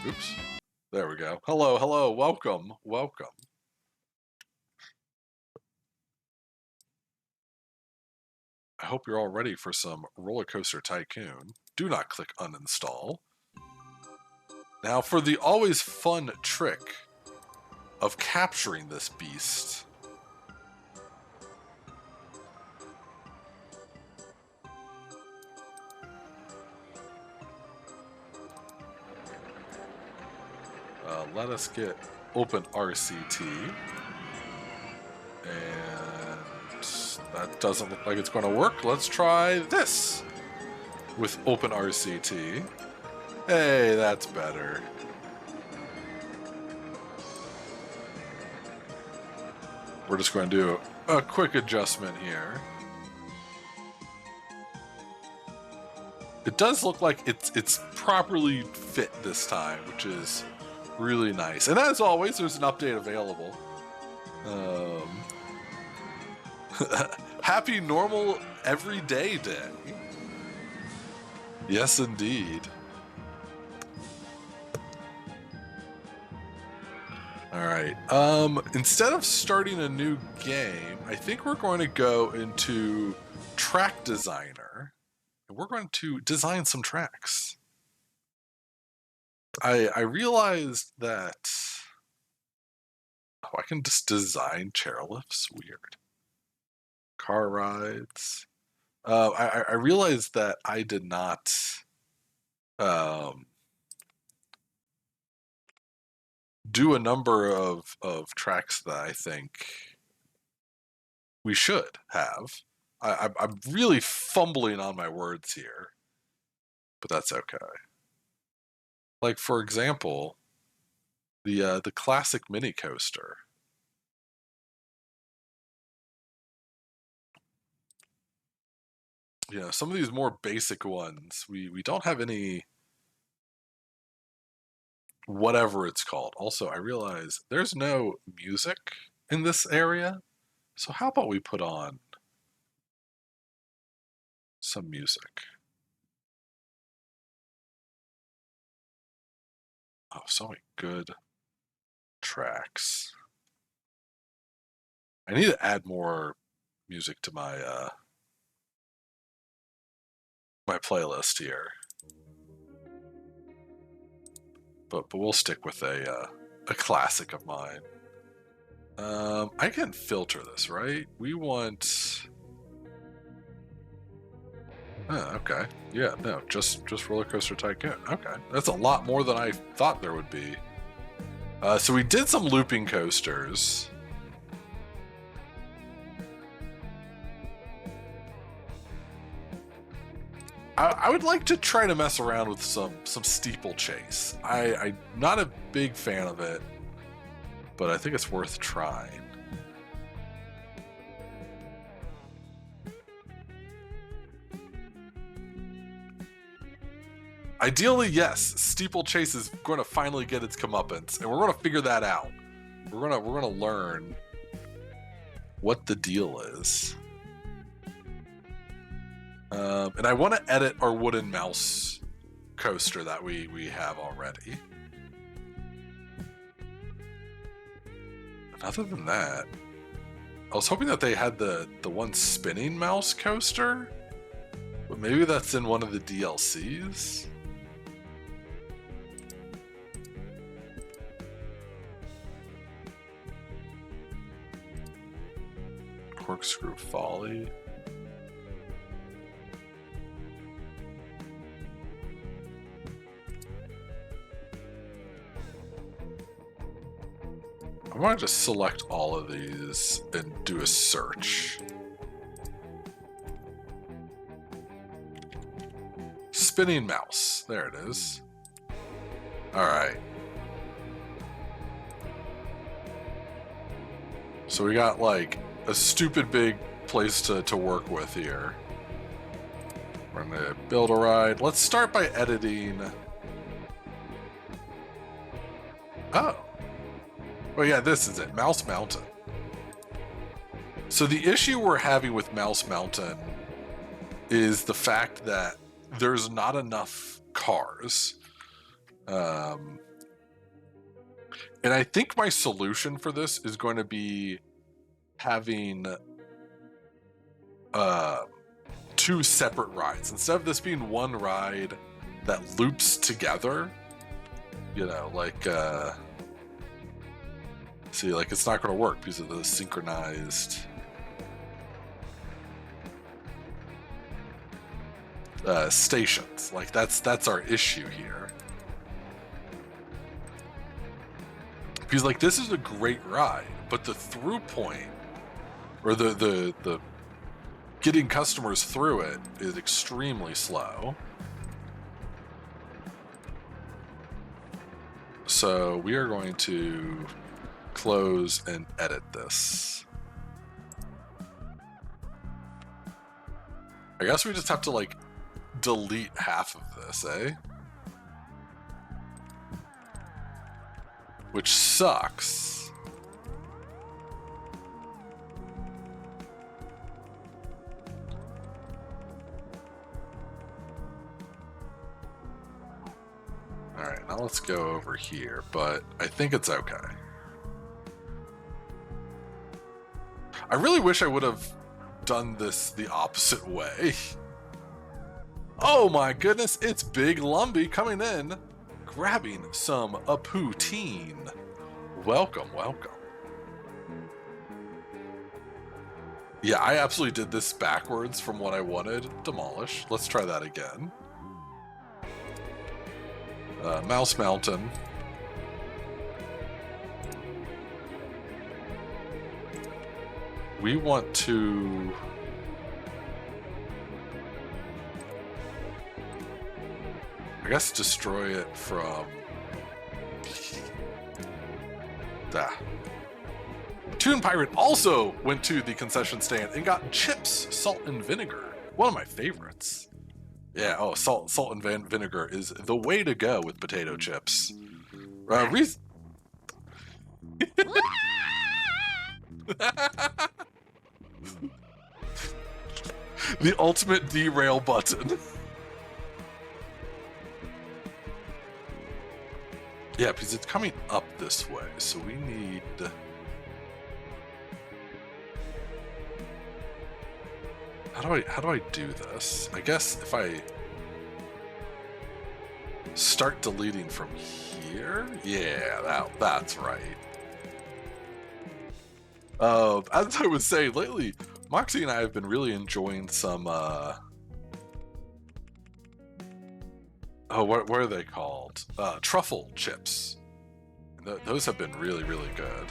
Oops. There we go. Hello, hello, welcome, welcome. I hope you're all ready for some RollerCoaster Tycoon. Do not click uninstall. Now for the always fun trick of capturing this beast. Let us get open RCT. And that doesn't look like it's going to work. Let's try this with open RCT. Hey, that's better. We're just going to do a quick adjustment here. It does look like it's properly fit this time, which is really nice. And as always, there's an update available. Happy normal everyday day. Yes, indeed. All right. Instead of starting a new game, I think we're going to go into Track Designer, and we're going to design some tracks. I realized that I can just design chairlifts. Weird. Car rides. I realized that I did not do a number of tracks that I think we should have. I'm really fumbling on my words here, but that's okay. Like, for example, the classic mini coaster. You know, some of these more basic ones, we don't have any whatever it's called. Also, I realize there's no music in this area, so how about we put on some music? Oh, so many good tracks. I need to add more music to my my playlist here, but we'll stick with a classic of mine. I can filter this, right? We want. Okay. Yeah, no, just RollerCoaster Tycoon. Okay, that's a lot more than I thought there would be. So we did some looping coasters. I would like to try to mess around with some steeplechase. I'm not a big fan of it, but I think it's worth trying. Ideally, yes, steeplechase is going to finally get its comeuppance, and we're going to figure that out. We're gonna learn what the deal is. And I want to edit our wooden mouse coaster that we have already. And other than that, I was hoping that they had the one spinning mouse coaster, but maybe that's in one of the DLCs. Corkscrew Folly. I want to just select all of these and do a search. Spinning mouse. There it is. All right. So we got like a stupid big place to work with here. We're gonna build a ride. Let's start by editing. Oh. Well, yeah, this is it. Mouse Mountain. So the issue we're having with Mouse Mountain is the fact that there's not enough cars. And I think my solution for this is going to be having 2 separate rides. Instead of this being one ride that loops together, you know, like, see, like, it's not going to work because of the synchronized stations. Like, that's our issue here. Because, like, this is a great ride, but the through point, or the getting customers through it is extremely slow. So we are going to close and edit this. I guess we just have to, like, delete half of this, eh? Which sucks. Alright, now let's go over here, but I think it's okay. I really wish I would have done this the opposite way. Oh my goodness, it's Big Lumbee coming in, grabbing some a poutine. Welcome, welcome. Yeah, I absolutely did this backwards from what I wanted. Demolish. Let's try that again. Mouse Mountain. We want to... I guess destroy it from... Toon Pirate also went to the concession stand and got chips, salt and vinegar. One of my favorites. Yeah, oh, salt and vinegar is the way to go with potato chips. The ultimate derail button. Yeah, because it's coming up this way, so we need... How do I do this? I guess if I start deleting from here? Yeah, that's right. As I was saying, lately, Moxie and I have been really enjoying some, what are they called? Truffle chips. Those have been really, really good.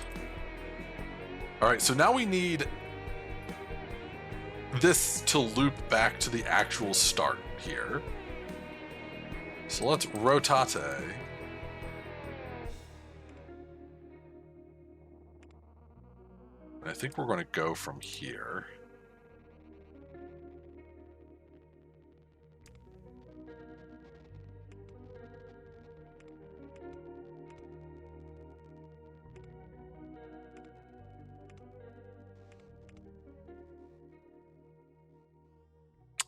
Alright, so now we need this to loop back to the actual start here. So let's rotate. I think we're going to go from here.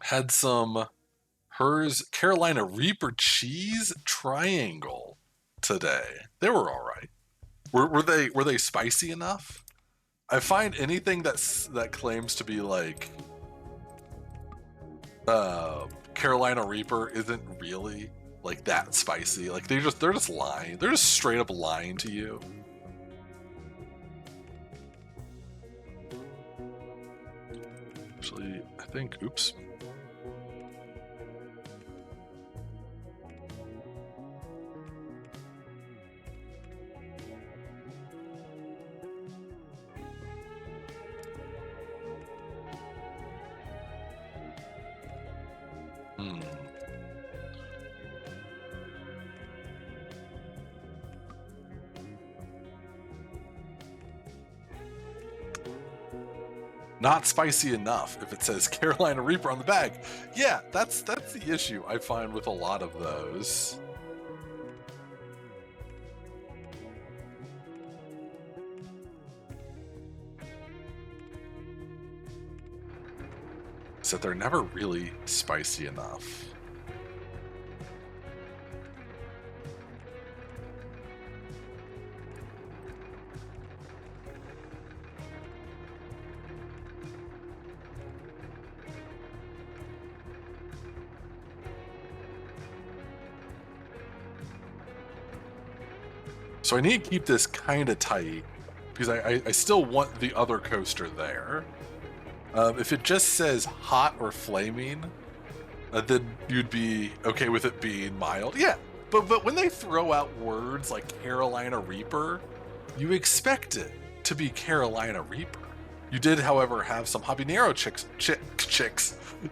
Had some hers Carolina Reaper cheese triangle today. They were all right. Were they spicy enough? I find anything that claims to be like Carolina Reaper isn't really like that spicy. Like they're just lying. They're just straight up lying to you. Actually, I think, oops. Not spicy enough if it says Carolina Reaper on the bag. Yeah, that's the issue I find with a lot of those. So they're never really spicy enough. So I need to keep this kind of tight because I still want the other coaster there. If it just says hot or flaming, then you'd be okay with it being mild. Yeah, but when they throw out words like Carolina Reaper, you expect it to be Carolina Reaper. You did, however, have some habanero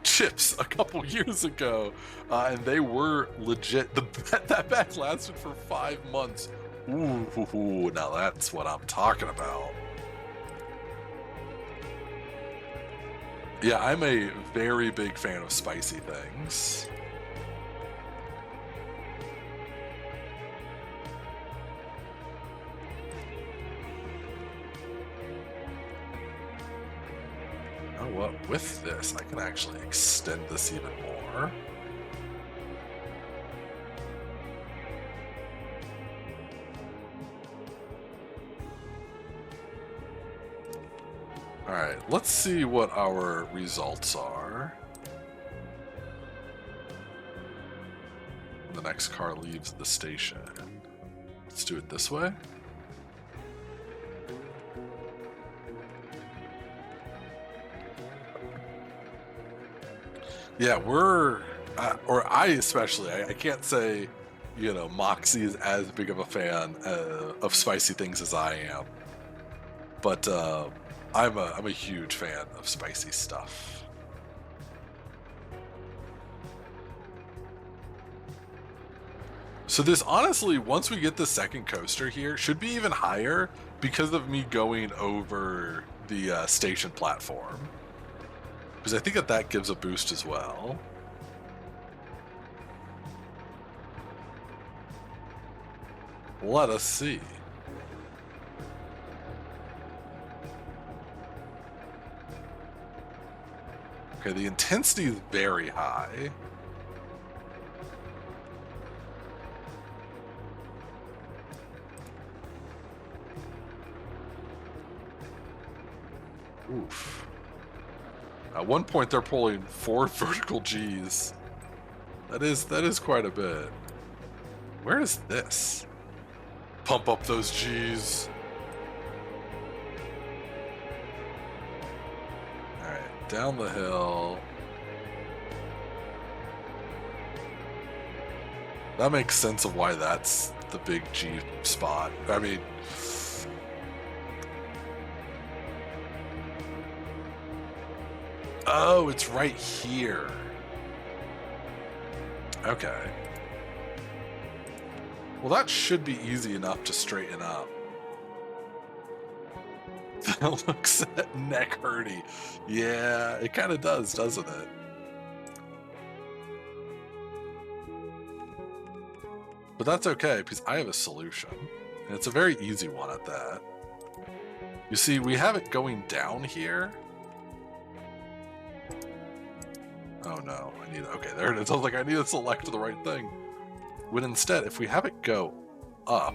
chips a couple years ago, and they were legit. That bag lasted for 5 months. Ooh, now that's what I'm talking about. Yeah, I'm a very big fan of spicy things. Oh, what? With this, I can actually extend this even more. Alright, let's see what our results are. The next car leaves the station. Let's do it this way. Yeah, we're, or I especially, I can't say, you know, Moxie is as big of a fan of spicy things as I am. But I'm a huge fan of spicy stuff. So this honestly, once we get the second coaster here, should be even higher because of me going over the station platform. Because I think that gives a boost as well. Let us see. Okay, the intensity is very high. Oof. At one point, they're pulling 4 vertical Gs. That is quite a bit. Where is this? Pump up those Gs. Alright, down the hill. That makes sense of why that's the big G spot. I mean... Oh, it's right here. Okay. Well, that should be easy enough to straighten up. That looks neck hurty. Yeah, it kind of does, doesn't it? But that's okay, because I have a solution. And it's a very easy one at that. You see, we have it going down here. Oh no, I need, okay, there it is. I was like, I need to select the right thing. When instead, if we have it go up,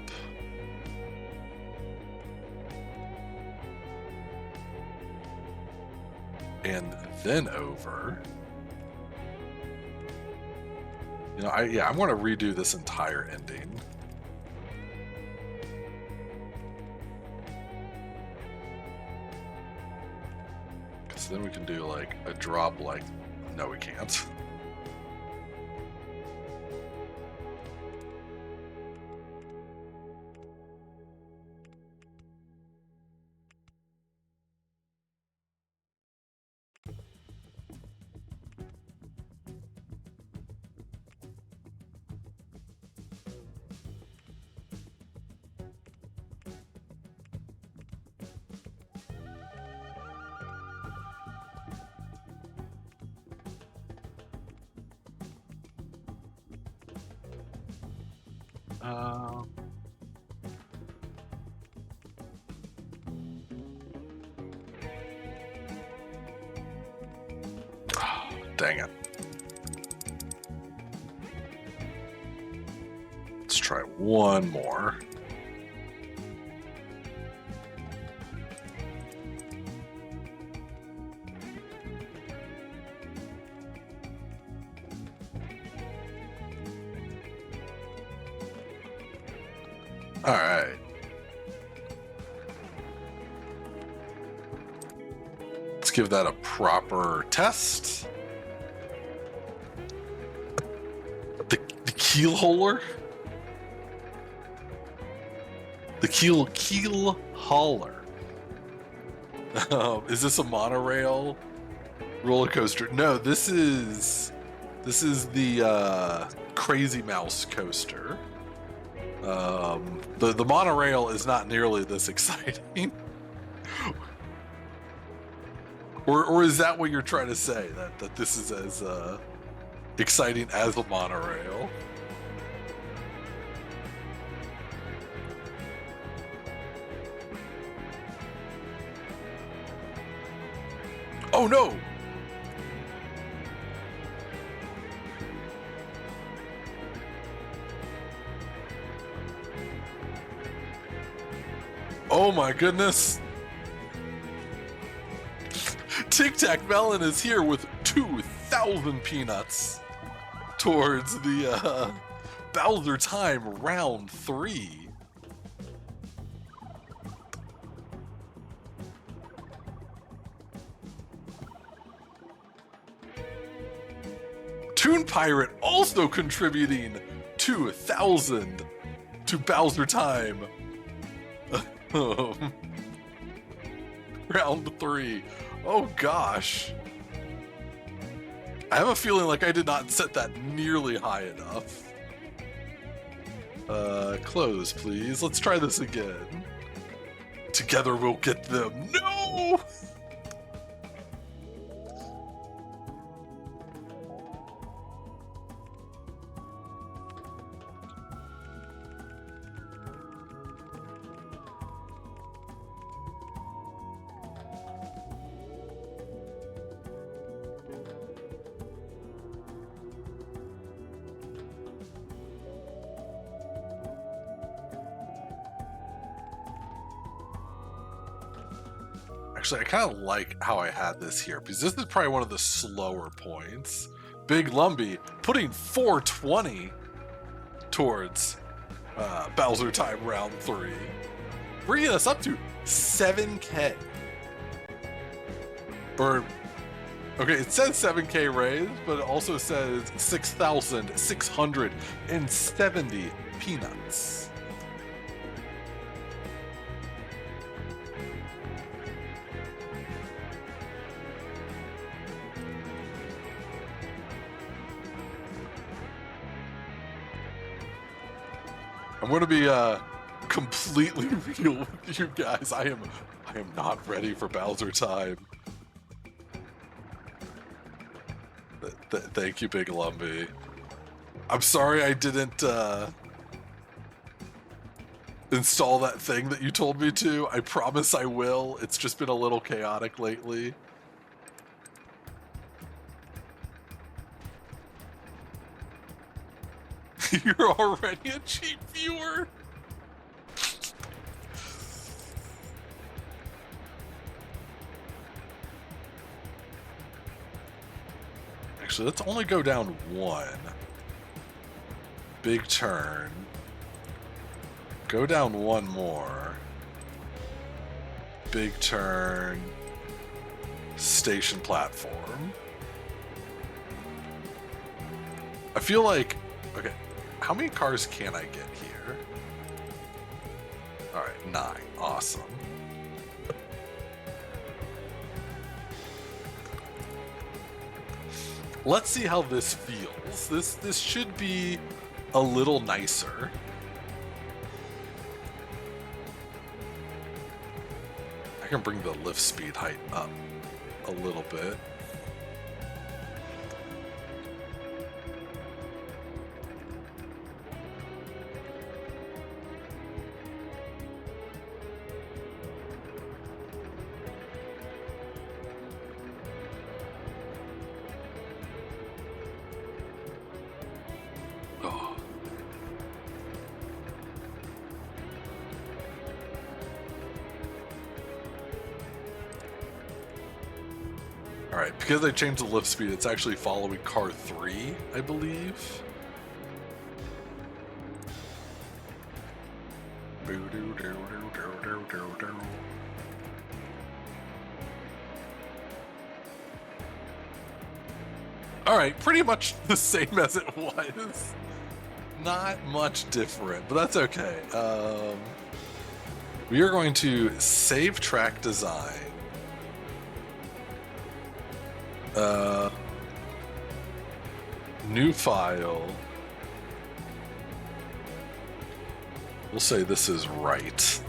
and then over, you know, I'm going to redo this entire ending. Because then we can do like a drop like, no we can't. Dang it. Let's try one more. All right. Let's give that a proper test. The keel hauler? The keel hauler. Is this a monorail roller coaster? No, this is the Crazy Mouse coaster. The monorail is not nearly this exciting. or is that what you're trying to say? That this is as exciting as a monorail? Oh no! Oh my goodness! Tic Tac Melon is here with 2,000 peanuts towards the Bowser Time round 3. Toon Pirate also contributing 2,000 to Bowser Time. Round 3. Oh gosh. I have a feeling like I did not set that nearly high enough. Close, please. Let's try this again. Together we'll get them. No! Actually, I kind of like how I had this here, because this is probably one of the slower points. Big Lumbee putting 420 towards Bowser Time round 3, bringing us up to 7K. Or, okay, it says 7K raised, but it also says 6,670 peanuts. I'm going to be completely real with you guys. I am not ready for Bowser Time. Thank you, Big Lumbee. I'm sorry I didn't install that thing that you told me to. I promise I will. It's just been a little chaotic lately. You're already a cheap viewer? Actually, let's only go down one. Big turn. Go down one more. Big turn. Station platform. I feel like... Okay. How many cars can I get here? Alright, 9. Awesome. Let's see how this feels. This should be a little nicer. I can bring the lift speed height up a little bit. Alright, because I changed the lift speed, it's actually following car 3, I believe. Alright, pretty much the same as it was. Not much different, but that's okay. We are going to save track design. New file. We'll say this is right.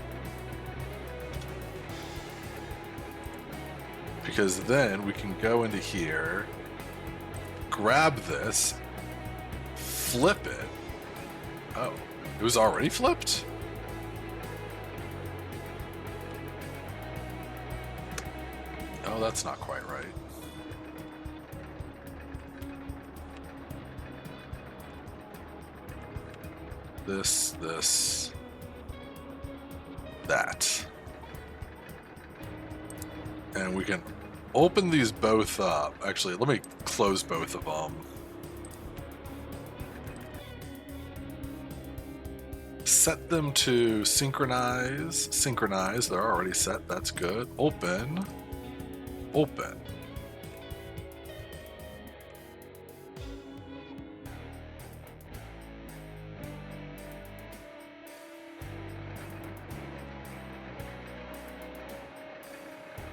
Because then we can go into here, grab this, flip it. Oh, it was already flipped? Oh, that's not quite right. This, that. And we can open these both up. Actually, let me close both of them. Set them to synchronize. Synchronize, they're already set, that's good. Open. Open.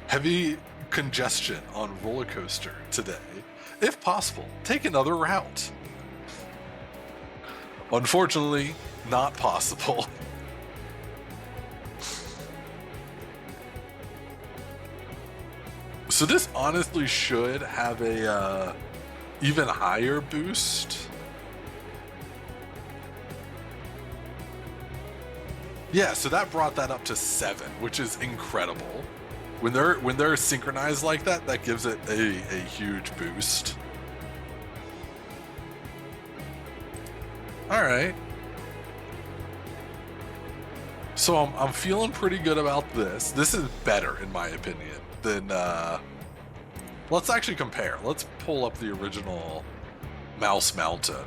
Heavy congestion on roller coaster today. If possible, take another route. Unfortunately, not possible. So this honestly should have a even higher boost. Yeah, so that brought that up to 7, which is incredible. When they're synchronized like that, that gives it a huge boost. All right. So I'm feeling pretty good about this. This is better, in my opinion, than... Let's actually compare. Let's pull up the original Mouse Mountain.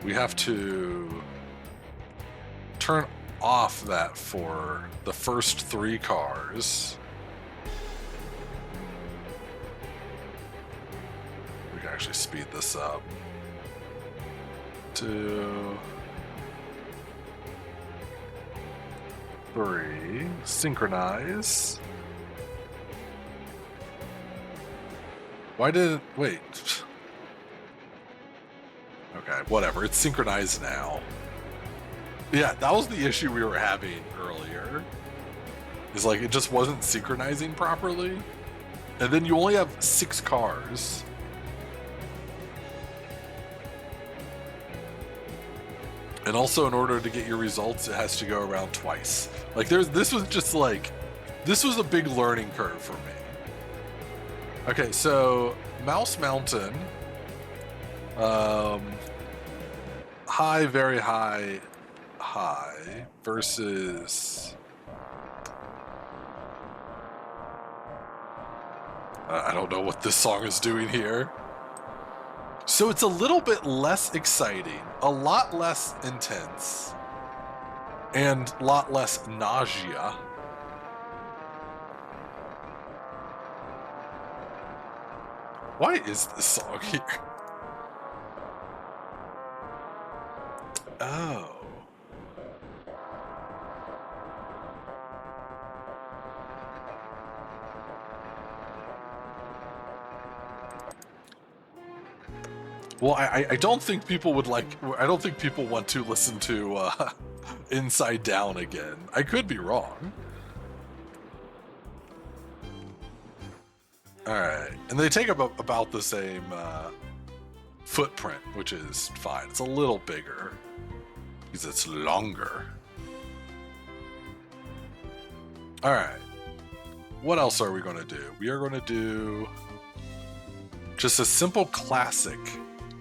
We have to turn off that for the first 3 cars. We can actually speed this up. 2, 3, synchronize. Why did, wait. Okay, whatever, it's synchronized now. Yeah, that was the issue we were having earlier. Is like, it just wasn't synchronizing properly. And then you only have 6 cars. And also, in order to get your results, it has to go around twice. Like, this was just like, this was a big learning curve for me. Okay, so Mouse Mountain, high, very high, high versus I don't know what this song is doing here. So it's a little bit less exciting, a lot less intense, and a lot less nausea. Why is this song here? Oh. Well, I don't think people would like... I don't think people want to listen to Inside Down again. I could be wrong. Alright. And they take about the same footprint, which is fine. It's a little bigger because it's longer. Alright. What else are we going to do? We are going to do just a simple classic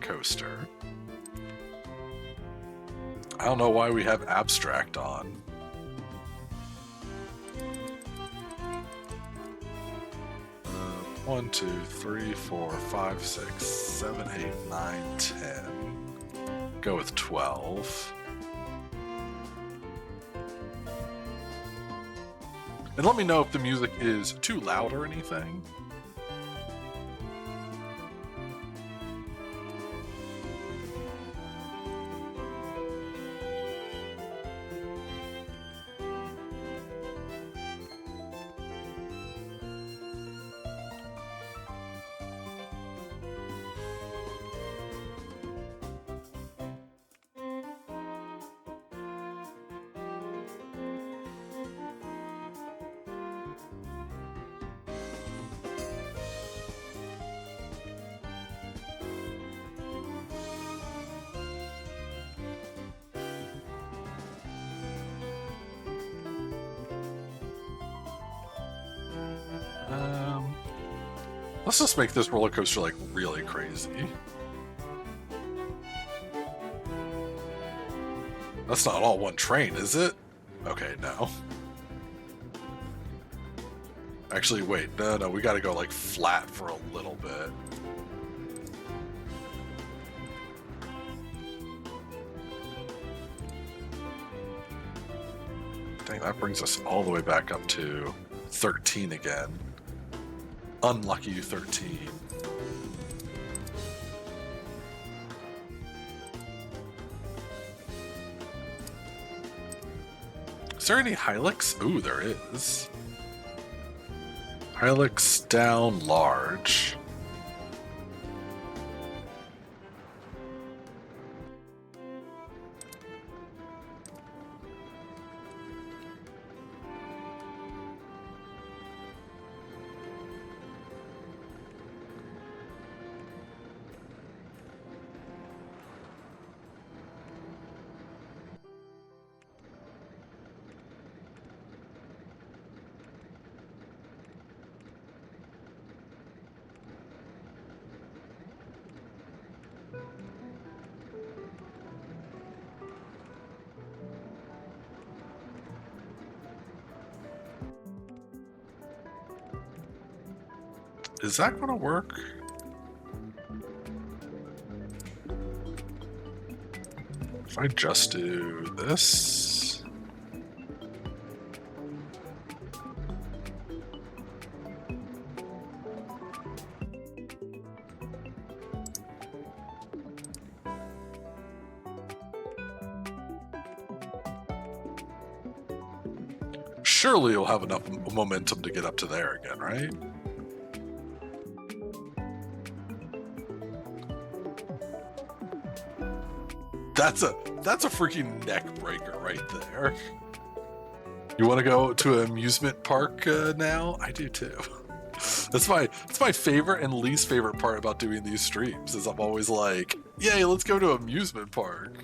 coaster. I don't know why we have abstract on. One, 2, 3, 4, 5, 6, 7, 8, 9, 10. Go with 12. And let me know if the music is too loud or anything. Let's just make this roller coaster like really crazy. That's not all one train, is it? Okay, no. Actually, wait, no, we gotta go like flat for a little bit. Dang, that brings us all the way back up to 13 again. Unlucky 13. Is there any Hilux? Ooh, there is. Hilux down large. Is that gonna work? If I just do this... Surely you'll have enough momentum to get up to there again, right? That's a freaking neck breaker right there. You want to go to an amusement park now? I do too. That's my favorite and least favorite part about doing these streams. Is I'm always like, yay, let's go to an amusement park.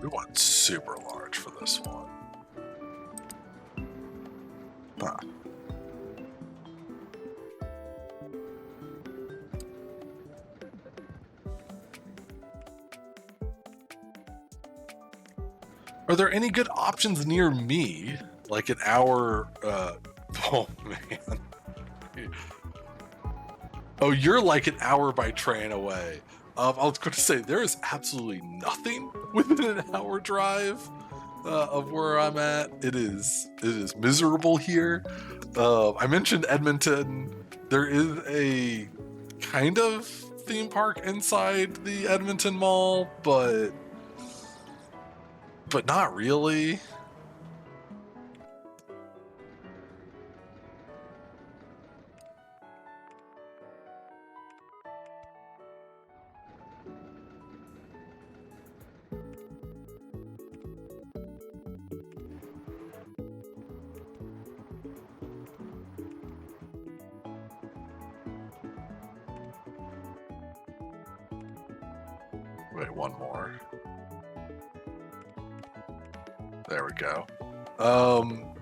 We want super large for this one. Huh. Are there any good options near me? Like an hour, oh man. Oh, you're like an hour by train away. I was going to say, there is absolutely nothing within an hour drive of where I'm at. It is miserable here. I mentioned Edmonton. There is a kind of theme park inside the Edmonton Mall, but not really. Wait, one more. There we go.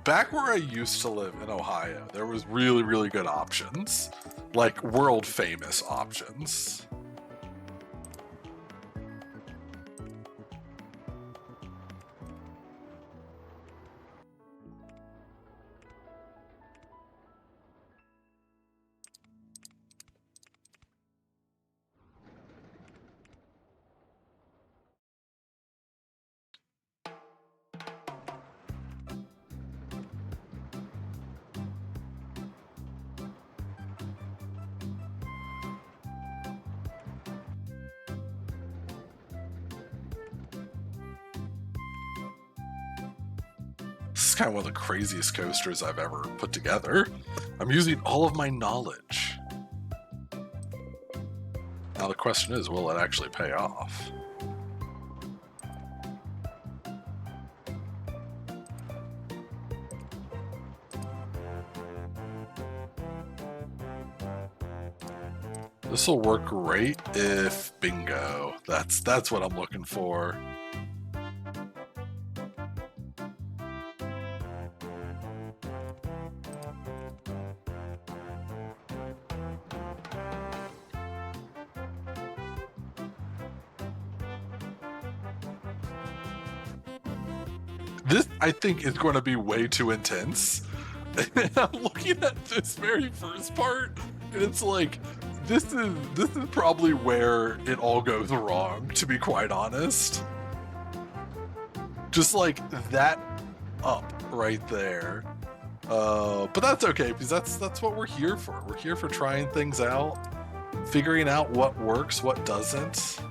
Back where I used to live in Ohio, there was really, really good options. Like world famous options. This is kind of one of the craziest coasters I've ever put together. I'm using all of my knowledge. Now the question is, will it actually pay off? This will work great if bingo. That's what I'm looking for. This, I think, is going to be way too intense. And I'm looking at this very first part, and it's like, this is probably where it all goes wrong, to be quite honest. Just like that up right there. But that's okay, because that's what we're here for. We're here for trying things out, figuring out what works, what doesn't.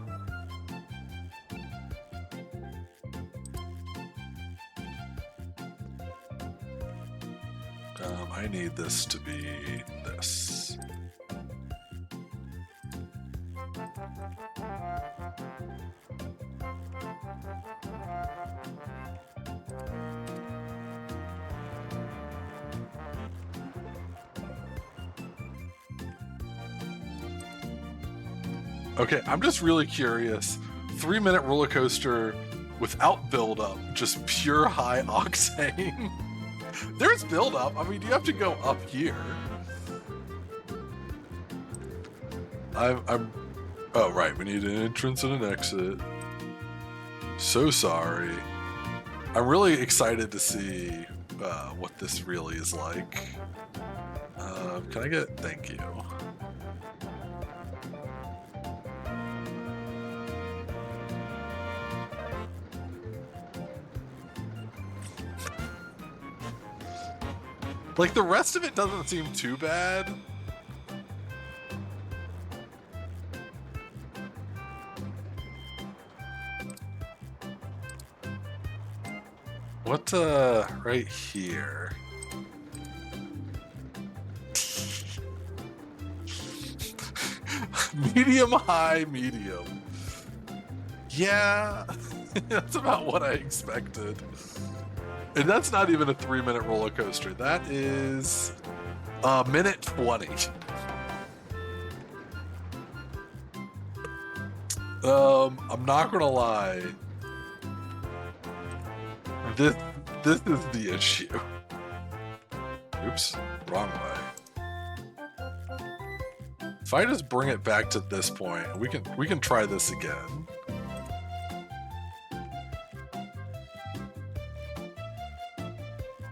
I need this to be this. Okay, I'm just really curious. 3-minute roller coaster without build-up, just pure high octane. There's build-up. I mean, you have to go up here. I'm. Oh, right. We need an entrance and an exit. So sorry. I'm really excited to see what this really is like. Can I get... Thank you. Like, the rest of it doesn't seem too bad. What, right here? Medium, high, medium. Yeah, that's about what I expected. And that's not even a 3-minute roller coaster. That is a minute 20. I'm not gonna lie. This is the issue. Oops, wrong way. If I just bring it back to this point, we can try this again.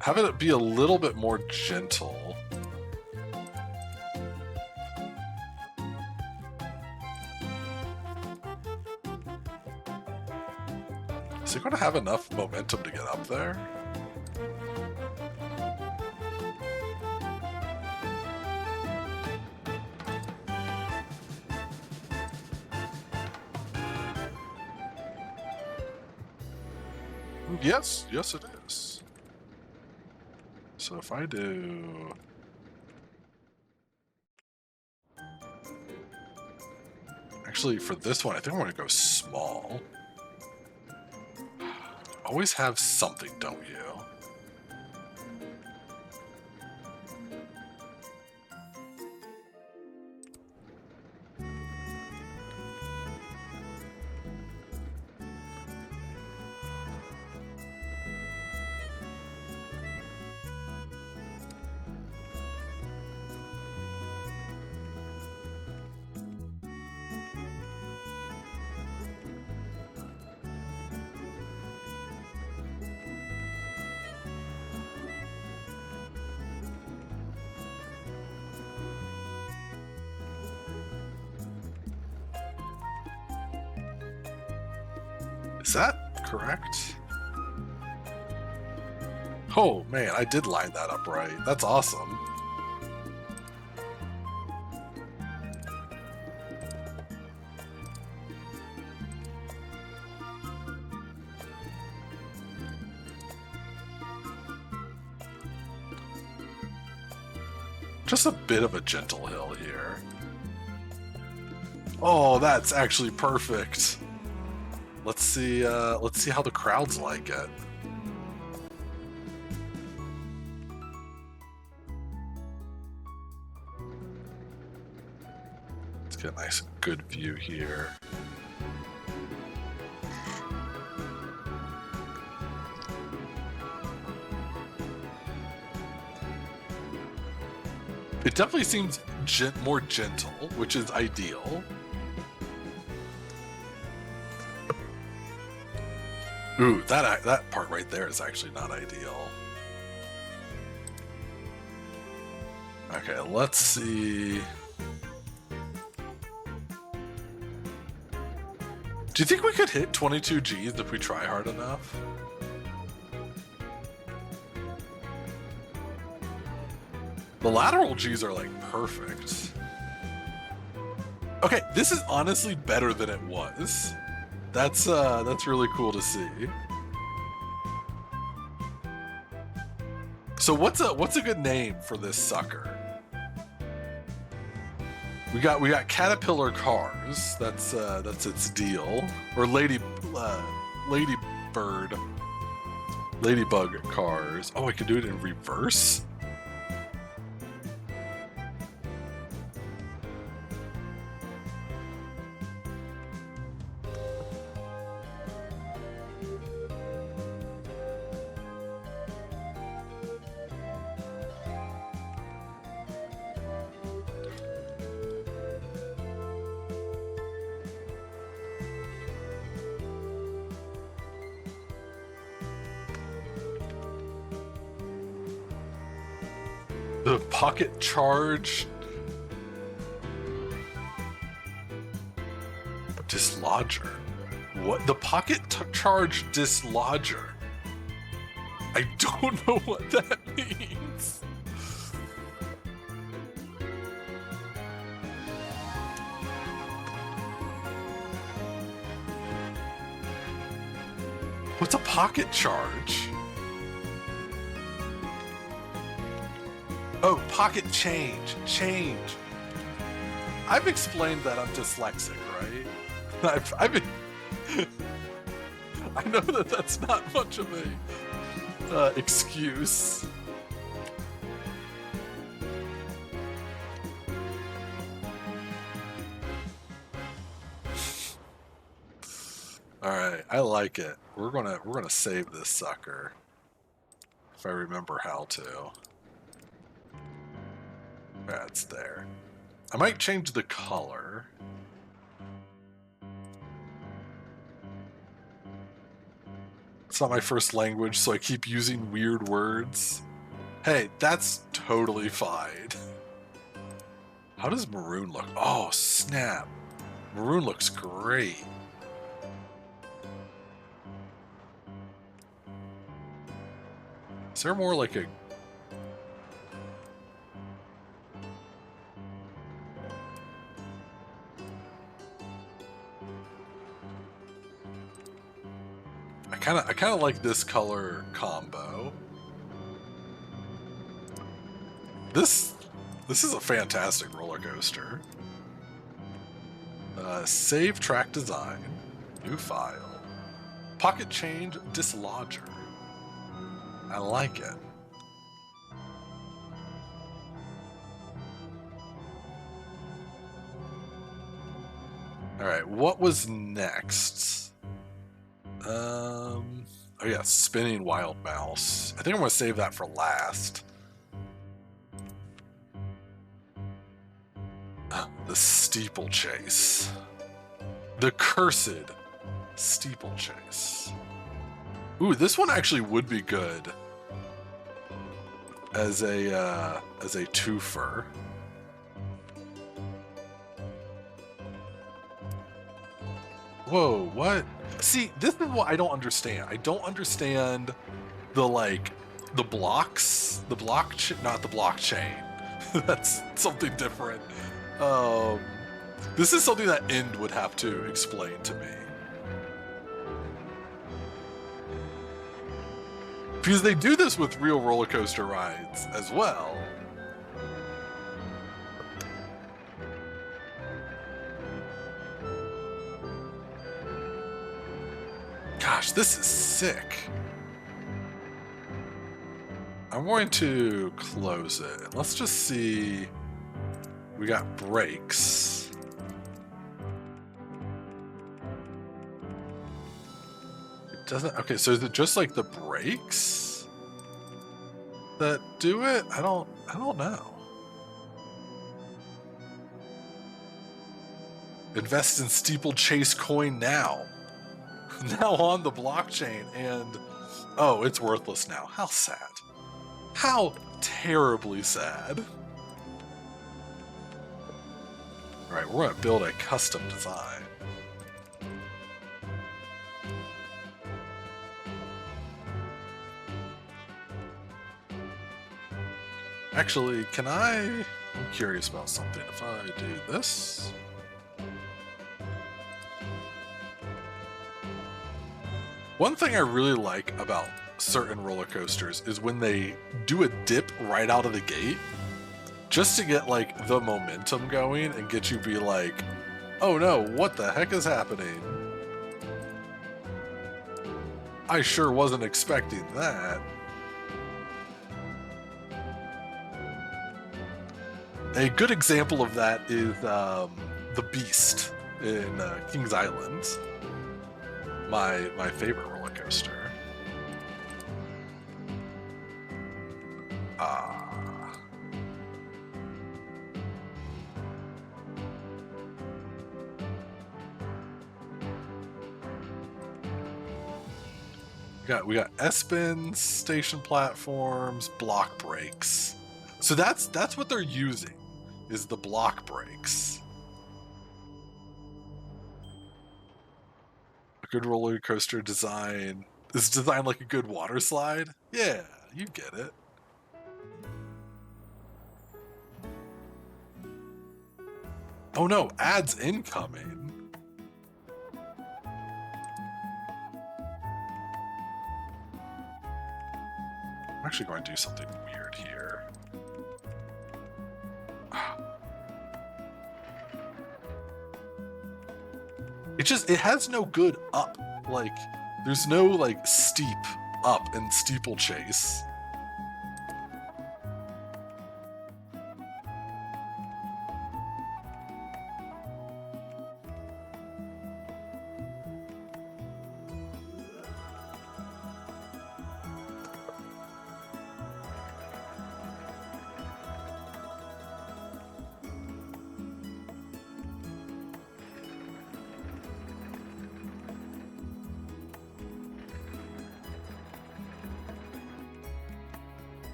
Have it be a little bit more gentle. Is it going to have enough momentum to get up there? Yes, yes it is. So if I do... Actually, for this one, I think I'm going to go small. Always have something, don't you? Is that correct? Oh man, I did line that up right. That's awesome. Just a bit of a gentle hill here. Oh, that's actually perfect. Let's see how the crowds like it. Let's get a nice good view here. It definitely seems more gentle, which is ideal. Ooh, that part right there is actually not ideal. Okay, let's see. Do you think we could hit 22 Gs if we try hard enough? The lateral Gs are like perfect. Okay, this is honestly better than it was. That's really cool to see. So what's a good name for this sucker? We got Caterpillar Cars. That's its deal. Or Ladybug Cars. Oh, I can do it in reverse? The pocket charge dislodger. What? The pocket charge dislodger? I don't know what that means. What's a pocket charge? Oh, pocket change. Change. I've explained that I'm dyslexic, right? I've been... I know that that's not much of a excuse. All right, I like it. We're gonna save this sucker if I remember how to. That's there. I might change the color. It's not my first language, so I keep using weird words. Hey, that's totally fine. How does maroon look? Oh, snap. Maroon looks great. Is there more like a... I kind of like this color combo. This is a fantastic roller coaster. Save track design, new file, pocket change dislodger. I like it. All right, what was next? Oh yeah, spinning wild mouse. I think I'm gonna save that for last. The steeplechase. The cursed steeplechase. Ooh, this one actually would be good as a twofer. Whoa, what? See, this is what I don't understand. I don't understand the blocks, not the blockchain. That's something different. This is something that End would have to explain to me. Because they do this with real roller coaster rides as well. Gosh, this is sick. I'm going to close it. And let's just see. We got brakes. It doesn't. Okay, so is it just like the brakes that do it? I don't know. Invest in steeplechase coin now. Now on the blockchain, and oh, it's worthless now. How sad. How terribly sad. Alright, we're going to build a custom design. Actually, I'm curious about something. If I do this... One thing I really like about certain roller coasters is when they do a dip right out of the gate, just to get like the momentum going and get you to be like, oh no, what the heck is happening? I sure wasn't expecting that. A good example of that is the Beast in Kings Island. My favorite roller coaster. We got S-bins, station platforms, block brakes. So that's what they're using, is the block brakes. Good roller coaster design is designed like a good water slide. Yeah, you get it. Oh no, ads incoming. I'm actually going to do something weird here. It has no good up. Like, there's no like steep up in steeplechase.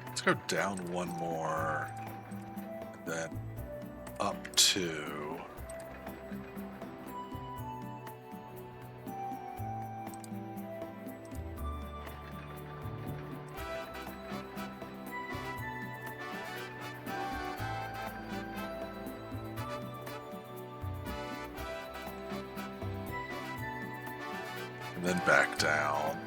Let's go down one more, then up two. And then back down.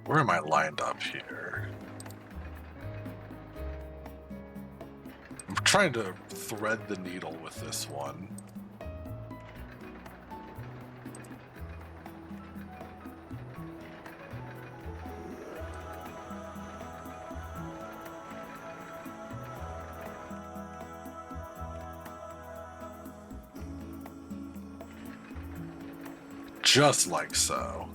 Where am I lined up here? I'm trying to thread the needle with this one. Just like so.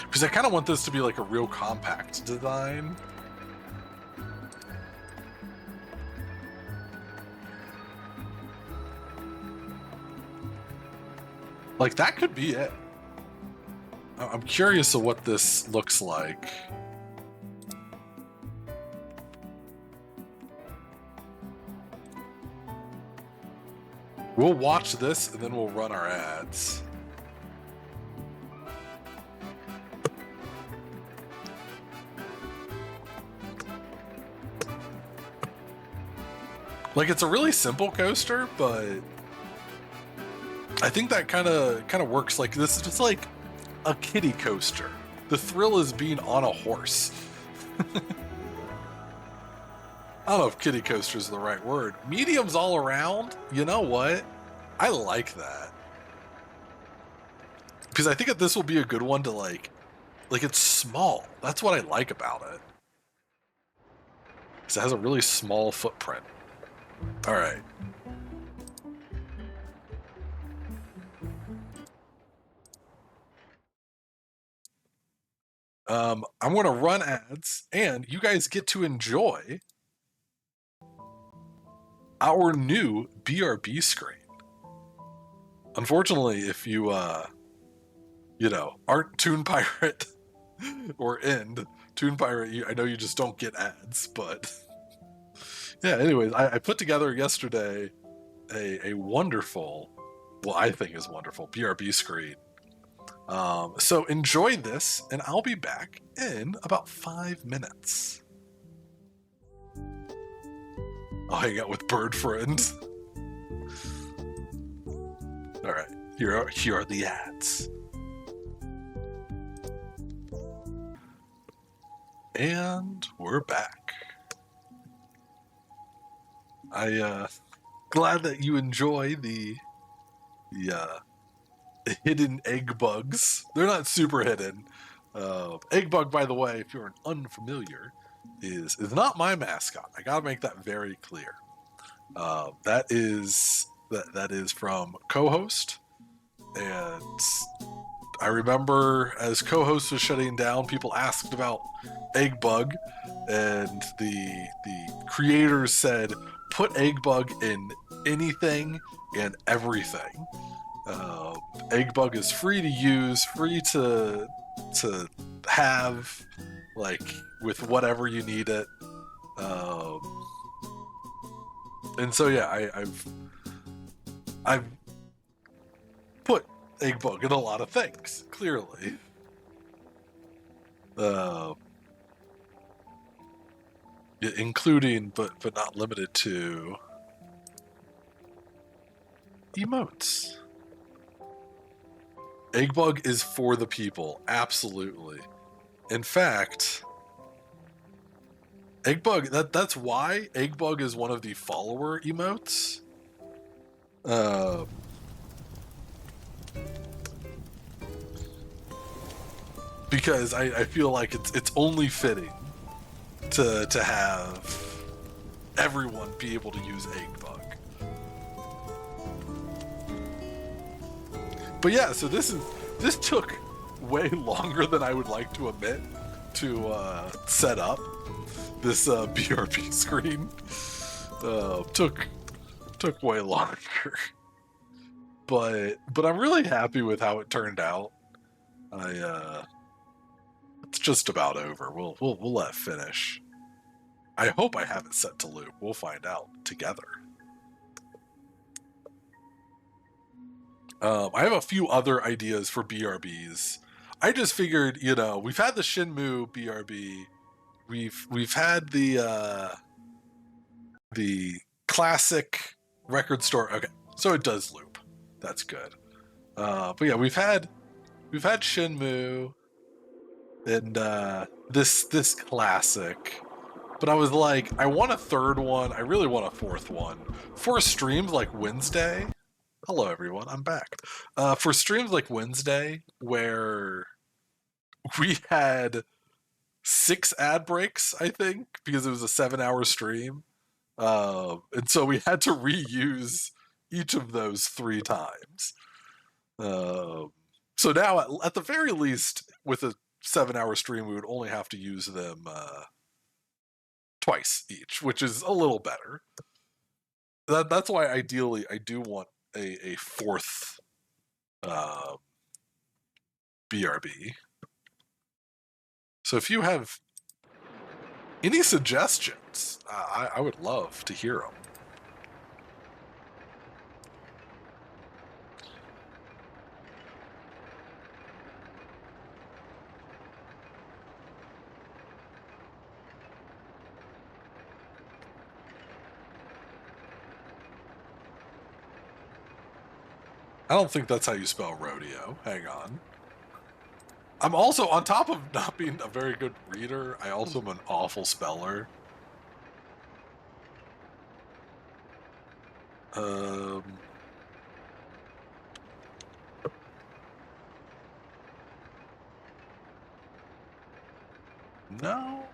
Because I kind of want this to be like a real compact design. Like, that could be it. I'm curious of what this looks like. We'll watch this and then we'll run our ads. Like, it's a really simple coaster, but I think that kind of works. Like, this is just like a kiddie coaster. The thrill is being on a horse. I don't know if kiddie coaster is the right word. Mediums all around. You know what? I like that. Because I think that this will be a good one to like it's small. That's what I like about it. Because it has a really small footprint. All right. I'm going to run ads, and you guys get to enjoy our new BRB screen. Unfortunately, if you, aren't Toon Pirate or End Toon Pirate, I know you just don't get ads, but yeah. Anyways, I put together yesterday a wonderful, well, I think is wonderful BRB screen. So enjoy this, and I'll be back in about 5 minutes. I'll hang out with Bird Friend. All right, here are the ads. And we're back. Glad that you enjoy the hidden egg bugs. They're not super hidden. Egg bug, by the way, if you're an unfamiliar, is not my mascot. I gotta make that very clear. That is from co-host, and I remember as co-host was shutting down, people asked about egg bug, and the creators said put egg bug in anything and everything. Egg bug is free to use, free to have, like, with whatever you need it. And so yeah, I've put egg bug in a lot of things, clearly. Including but not limited to emotes. Egg bug is for the people, absolutely. In fact, egg bug, that's why egg bug is one of the follower emotes. Because I feel like it's only fitting to have everyone be able to use egg bug. But yeah, so this took way longer than I would like to admit to set up this BRB screen. Took way longer, but I'm really happy with how it turned out. It's just about over. We'll let it finish. I hope I have it set to loop. We'll find out together. I have a few other ideas for BRBs. I just figured, we've had the Shenmue BRB, we've had the classic record store. Okay, so it does loop. That's good. But yeah, we've had Shenmue and this classic. But I was like, I want a third one. I really want a fourth one for streams like Wednesday. Hello, everyone. I'm back. For streams like Wednesday, where we had 6 ad breaks, I think, because it was a 7-hour stream. And so we had to reuse each of those 3 times. Um, so now, at the very least, with a 7-hour stream, we would only have to use them twice each, which is a little better. That's why ideally I do want a fourth BRB. So if you have any suggestions, I would love to hear them. I don't think that's how you spell rodeo. Hang on. I'm also, on top of not being a very good reader, I also am an awful speller. No.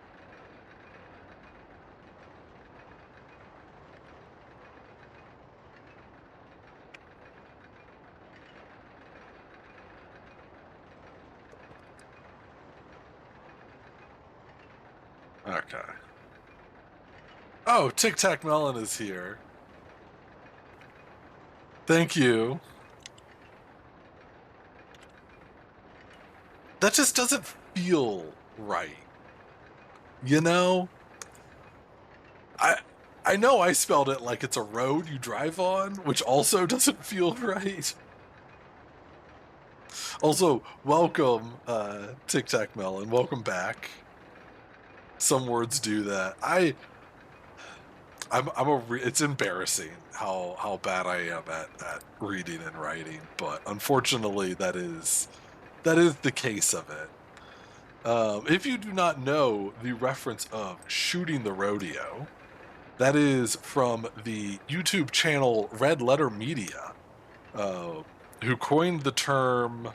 Okay. Oh, Tic Tac Melon is here. Thank you. That just doesn't feel right. You know? I know I spelled it like it's a road you drive on, which also doesn't feel right. Also, welcome, Tic Tac Melon. Welcome back. Some words do that. It's embarrassing how bad I am at reading and writing, but unfortunately that is the case of it. If you do not know the reference of shooting the rodeo, that is from the YouTube channel Red Letter Media, who coined the term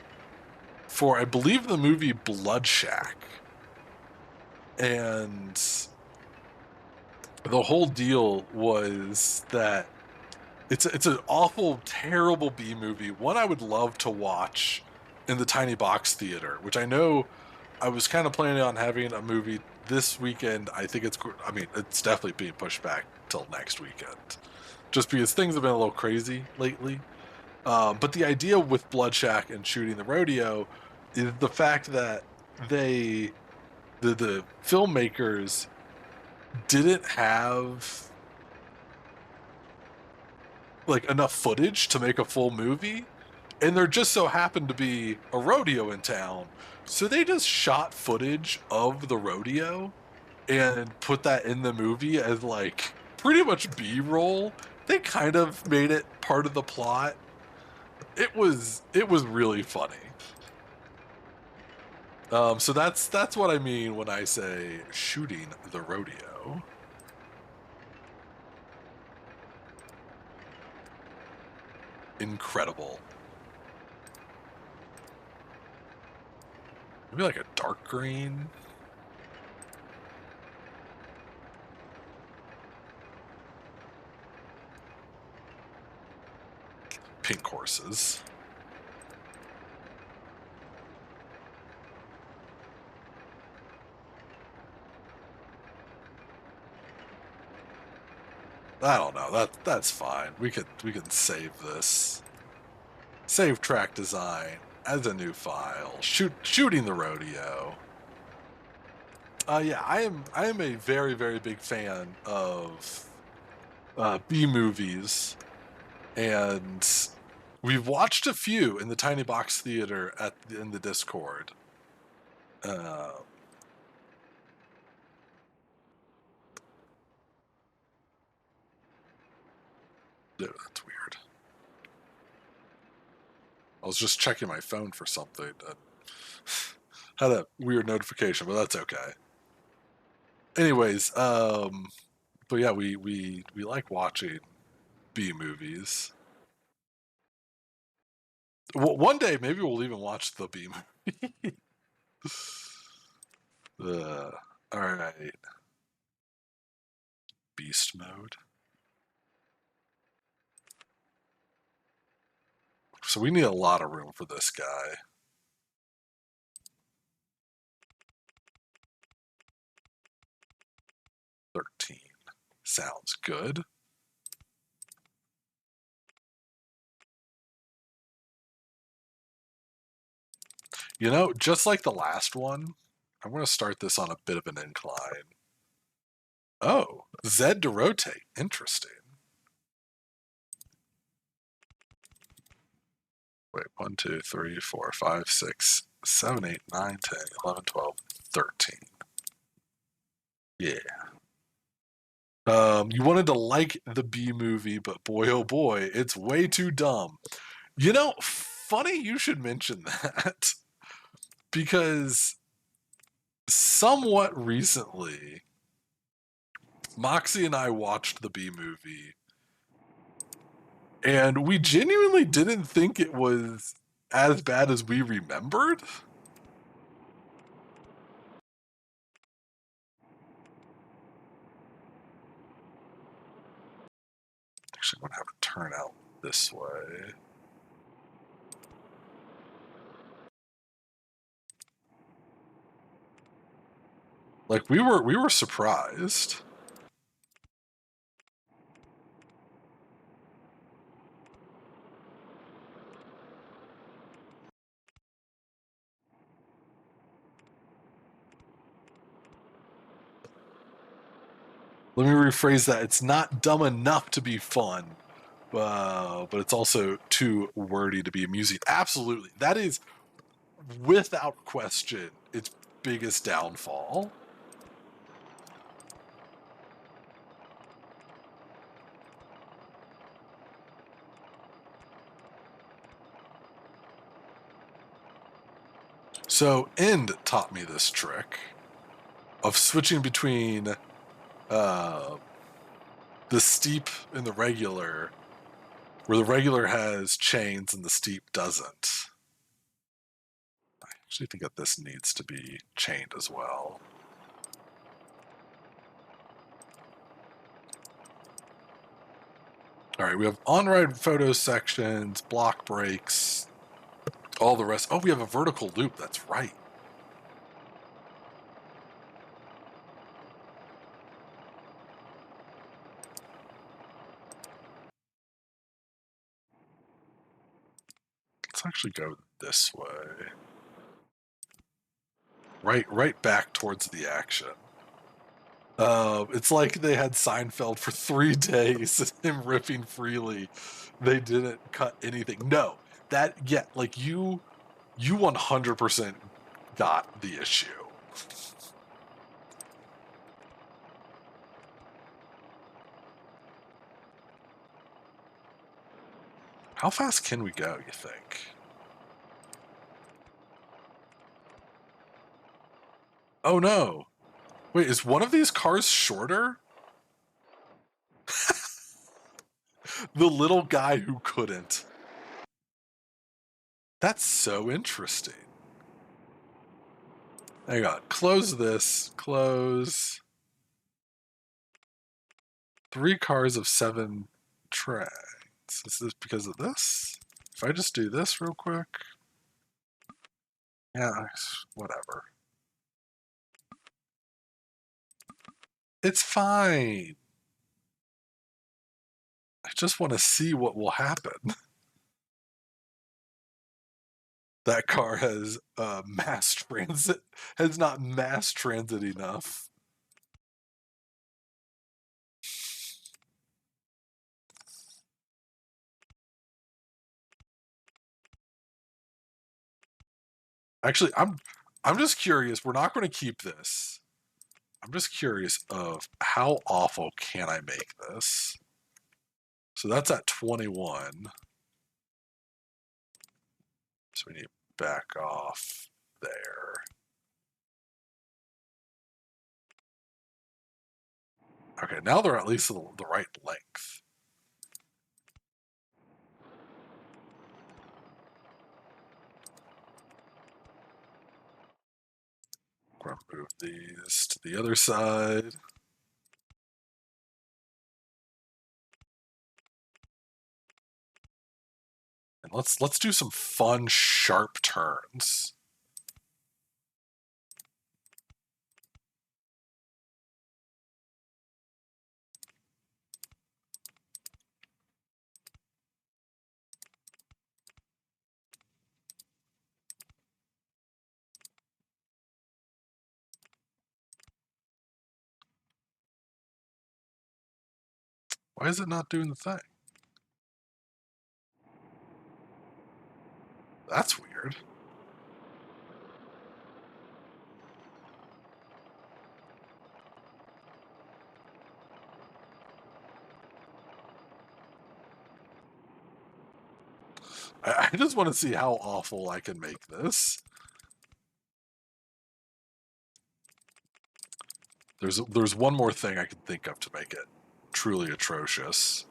for, I believe, the movie Bloodshack. And the whole deal was that it's an awful, terrible B movie. One I would love to watch in the tiny box theater, which I know I was kind of planning on having a movie this weekend. It's definitely being pushed back till next weekend, just because things have been a little crazy lately. But the idea with Bloodshack and shooting the rodeo is the fact that the filmmakers didn't have like enough footage to make a full movie, and there just so happened to be a rodeo in town, so they just shot footage of the rodeo and put that in the movie as like pretty much B-roll. They kind of made it part of the plot. It was really funny. So that's what I mean when I say shooting the rodeo. Incredible. Maybe like a dark green. Pink horses. I don't know. That's fine. We can save this. Save track design as a new file. Shooting the rodeo. Yeah, I am a very, very big fan of B movies, and we've watched a few in the Tiny Box Theater in the Discord. Uh, that's weird. I was just checking my phone for something. Had a weird notification, but that's okay. Anyways, but yeah, we like watching B movies. One day, maybe we'll even watch the B movie. All right. beast mode. So we need a lot of room for this guy. $13. Sounds good. You know, just like the last one, I'm going to start this on a bit of an incline. Oh, Z to rotate. Interesting. Wait, 1, 2, 3, 4, 5, 6, 7, 8, 9, 10, 11, 12, 13. Yeah. You wanted to like the B movie, but boy, oh boy, it's way too dumb. You know, funny you should mention that because somewhat recently, Moxie and I watched the B movie, and we genuinely didn't think it was as bad as we remembered. Actually, I'm gonna have it turn out this way. Like we were surprised. Let me rephrase that. It's not dumb enough to be fun, but it's also too wordy to be amusing. Absolutely. That is, without question, its biggest downfall. So, End taught me this trick of switching between the steep and the regular, where the regular has chains and the steep doesn't. I actually think that this needs to be chained as well. All right, we have on-ride photo sections, block breaks, all the rest. Oh, we have a vertical loop. That's right. Let's actually go this way. Right back towards the action. It's like they had Seinfeld for 3 days, him ripping freely. They didn't cut anything. No, like you 100% got the issue. How fast can we go, you think? Oh no. Wait, is one of these cars shorter? The little guy who couldn't. That's so interesting. Hang on. Close this. Close. 3 cars of 7 trains. Is this because of this? If I just do this real quick. Yeah, whatever. It's fine. I just want to see what will happen. That car has mass transit, has not mass transit enough. Actually, I'm just curious. We're not going to keep this. I'm just curious of how awful can I make this? So that's at 21. So we need to back off there. Okay, now they're at least the right length. I'm going to move these to the other side. And let's do some fun, sharp turns. Why is it not doing the thing? That's weird. I just want to see how awful I can make this. There's one more thing I can think of to make it truly atrocious.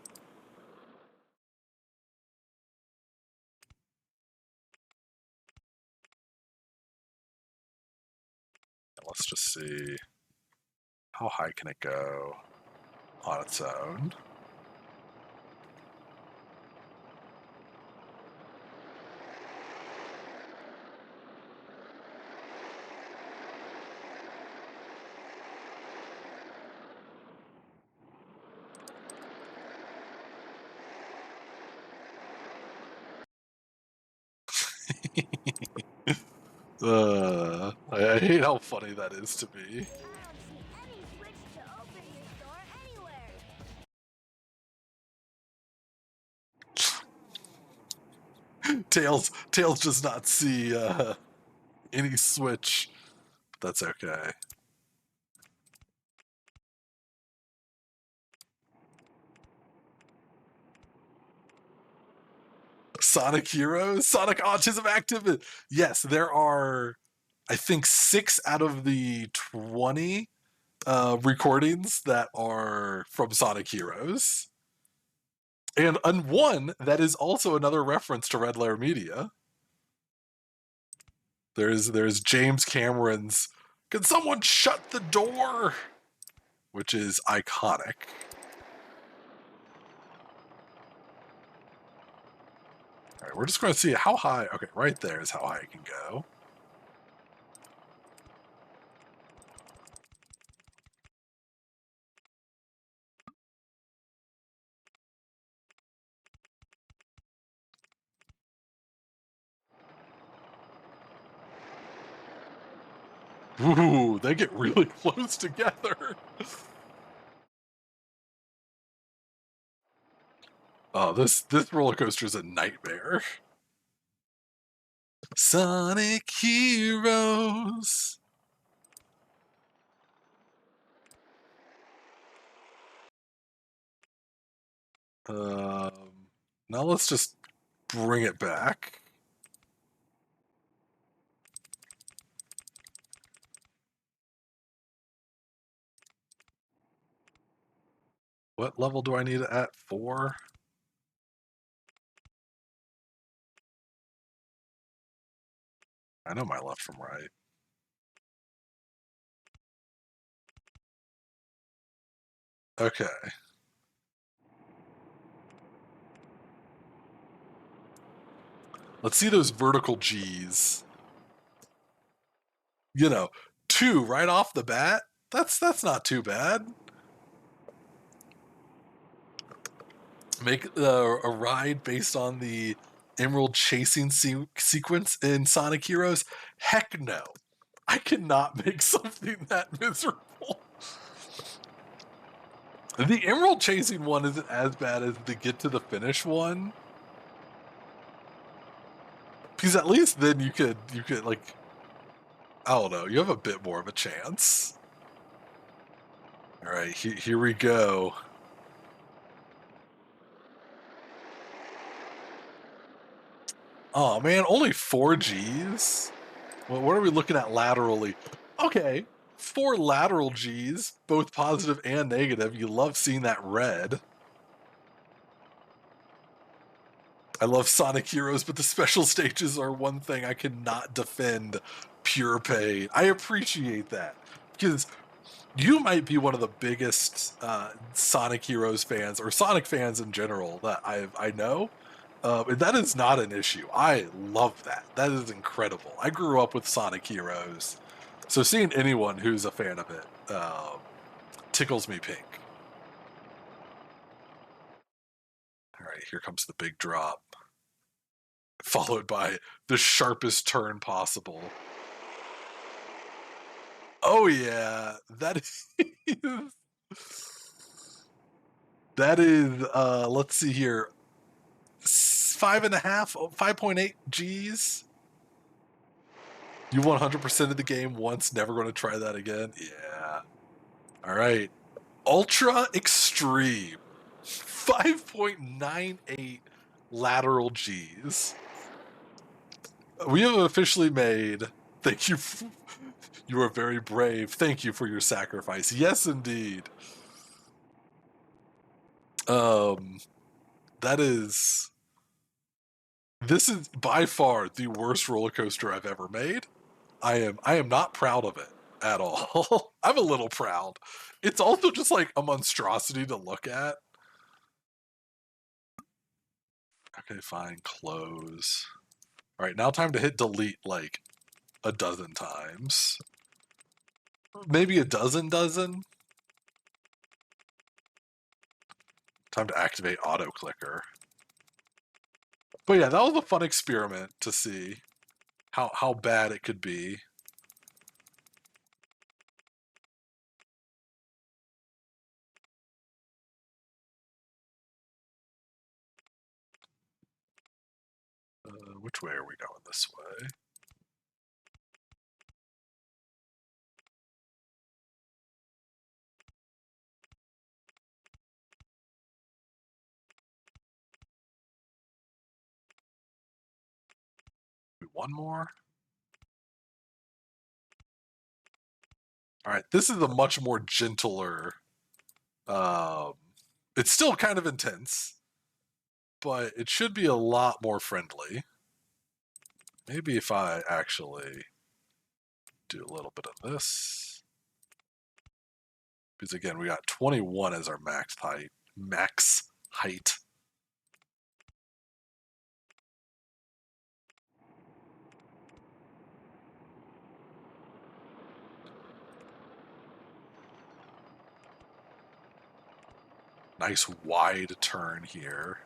Let's just see, how high can it go on its own? I hate how funny that is to me. Tails does not see any switch. That's okay. Sonic Heroes? Sonic Autism Active? Yes, there are, I think, 6 out of the 20 recordings that are from Sonic Heroes. And one that is also another reference to Red Letter Media. There's James Cameron's "Can someone shut the door?" which is iconic. All right, we're just going to see how high. Okay, right there is how high it can go. Ooh, they get really close together. Oh, this roller coaster is a nightmare. Sonic Heroes. Now let's just bring it back. What level do I need it at? 4? I know my left from right. Okay. Let's see those vertical G's. You know, 2 right off the bat. That's not too bad. Make a ride based on the Emerald chasing sequence in Sonic Heroes? Heck no. I cannot make something that miserable. The Emerald chasing one isn't as bad as the get to the finish one. Because at least then you could like, I don't know, you have a bit more of a chance. All right, here we go. Oh man, only 4 Gs? Well, what are we looking at laterally? Okay, 4 lateral Gs, both positive and negative. You love seeing that red. I love Sonic Heroes, but the special stages are one thing I cannot defend pure pain. I appreciate that, because you might be one of the biggest Sonic Heroes fans, or Sonic fans in general, that I know. And that is not an issue. I love that. That is incredible. I grew up with Sonic Heroes, so seeing anyone who's a fan of it tickles me pink. All right, here comes the big drop, followed by the sharpest turn possible. Oh yeah, that is that is. Let's see here, 5.8 G's. You 100% of the game once, never going to try that again. Yeah. All right. Ultra Extreme, 5.98 lateral G's. We have officially made. Thank you. You are very brave. Thank you for your sacrifice. Yes, indeed. That is. This is by far the worst roller coaster I've ever made. I am not proud of it at all. I'm a little proud. It's also just like a monstrosity to look at. Okay, fine. Close. All right, now time to hit delete like a dozen times. Maybe a dozen. Time to activate auto clicker. But yeah, that was a fun experiment to see how bad it could be. Which way are we going? This way. One more. All right, this is a much more gentler. It's still kind of intense, but it should be a lot more friendly. Maybe if I actually do a little bit of this. Because again, we got 21 as our max height. Max height. Nice wide turn here.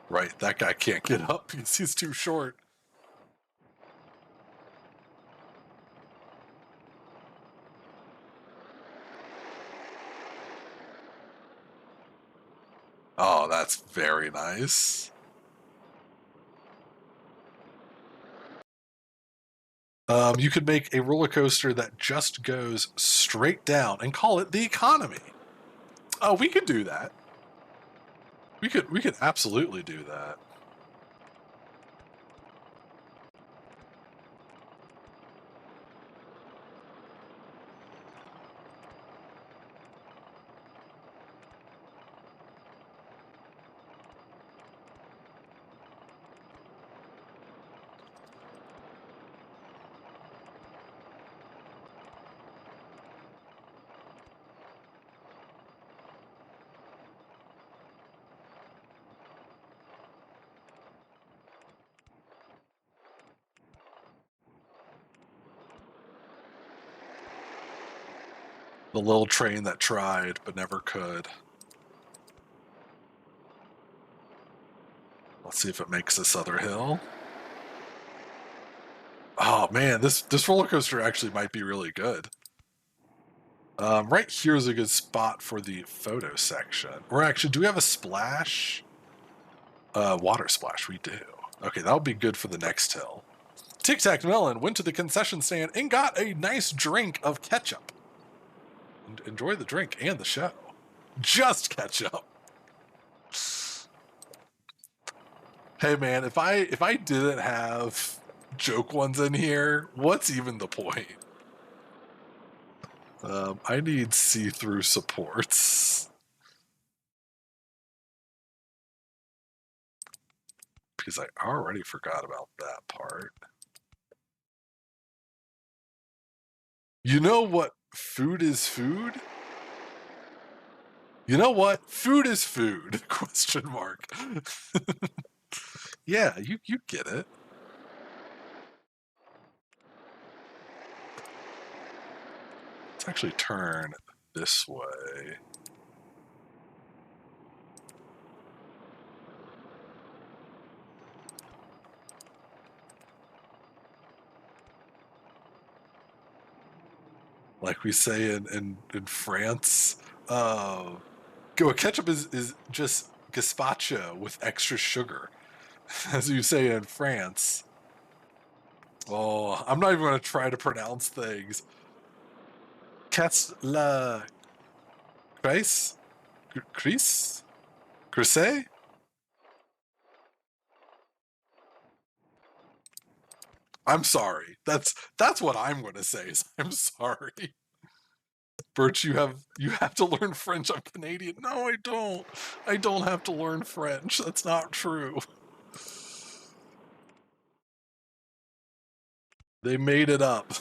Right, that guy can't get up because he's too short. Oh, that's very nice. You could make a roller coaster that just goes straight down and call it the economy. Oh, we could do that. We could absolutely do that. The little train that tried but never could. Let's see if it makes this other hill. Oh man, this roller coaster actually might be really good. Right here is a good spot for the photo section. Or actually, do we have a splash? Water splash, we do. Okay, that'll be good for the next hill. Tic Tac Melon went to the concession stand and got a nice drink of ketchup. Enjoy the drink and the show. Just ketchup. Hey man, if I didn't have joke ones in here. What's even the point? I need see-through supports. Because I already forgot about that part. You know what food is food? You know what? Food is food? Question mark. Yeah, you get it. Let's actually turn this way. Like we say in France, ketchup is just gazpacho with extra sugar. As you say in France. Oh, I'm not even going to try to pronounce things. Qu'est-ce la Chris? Chris? Crusade? I'm sorry. That's what I'm going to say. Is I'm sorry. Birch, you have to learn French. I'm Canadian. No, I don't. I don't have to learn French. That's not true. They made it up.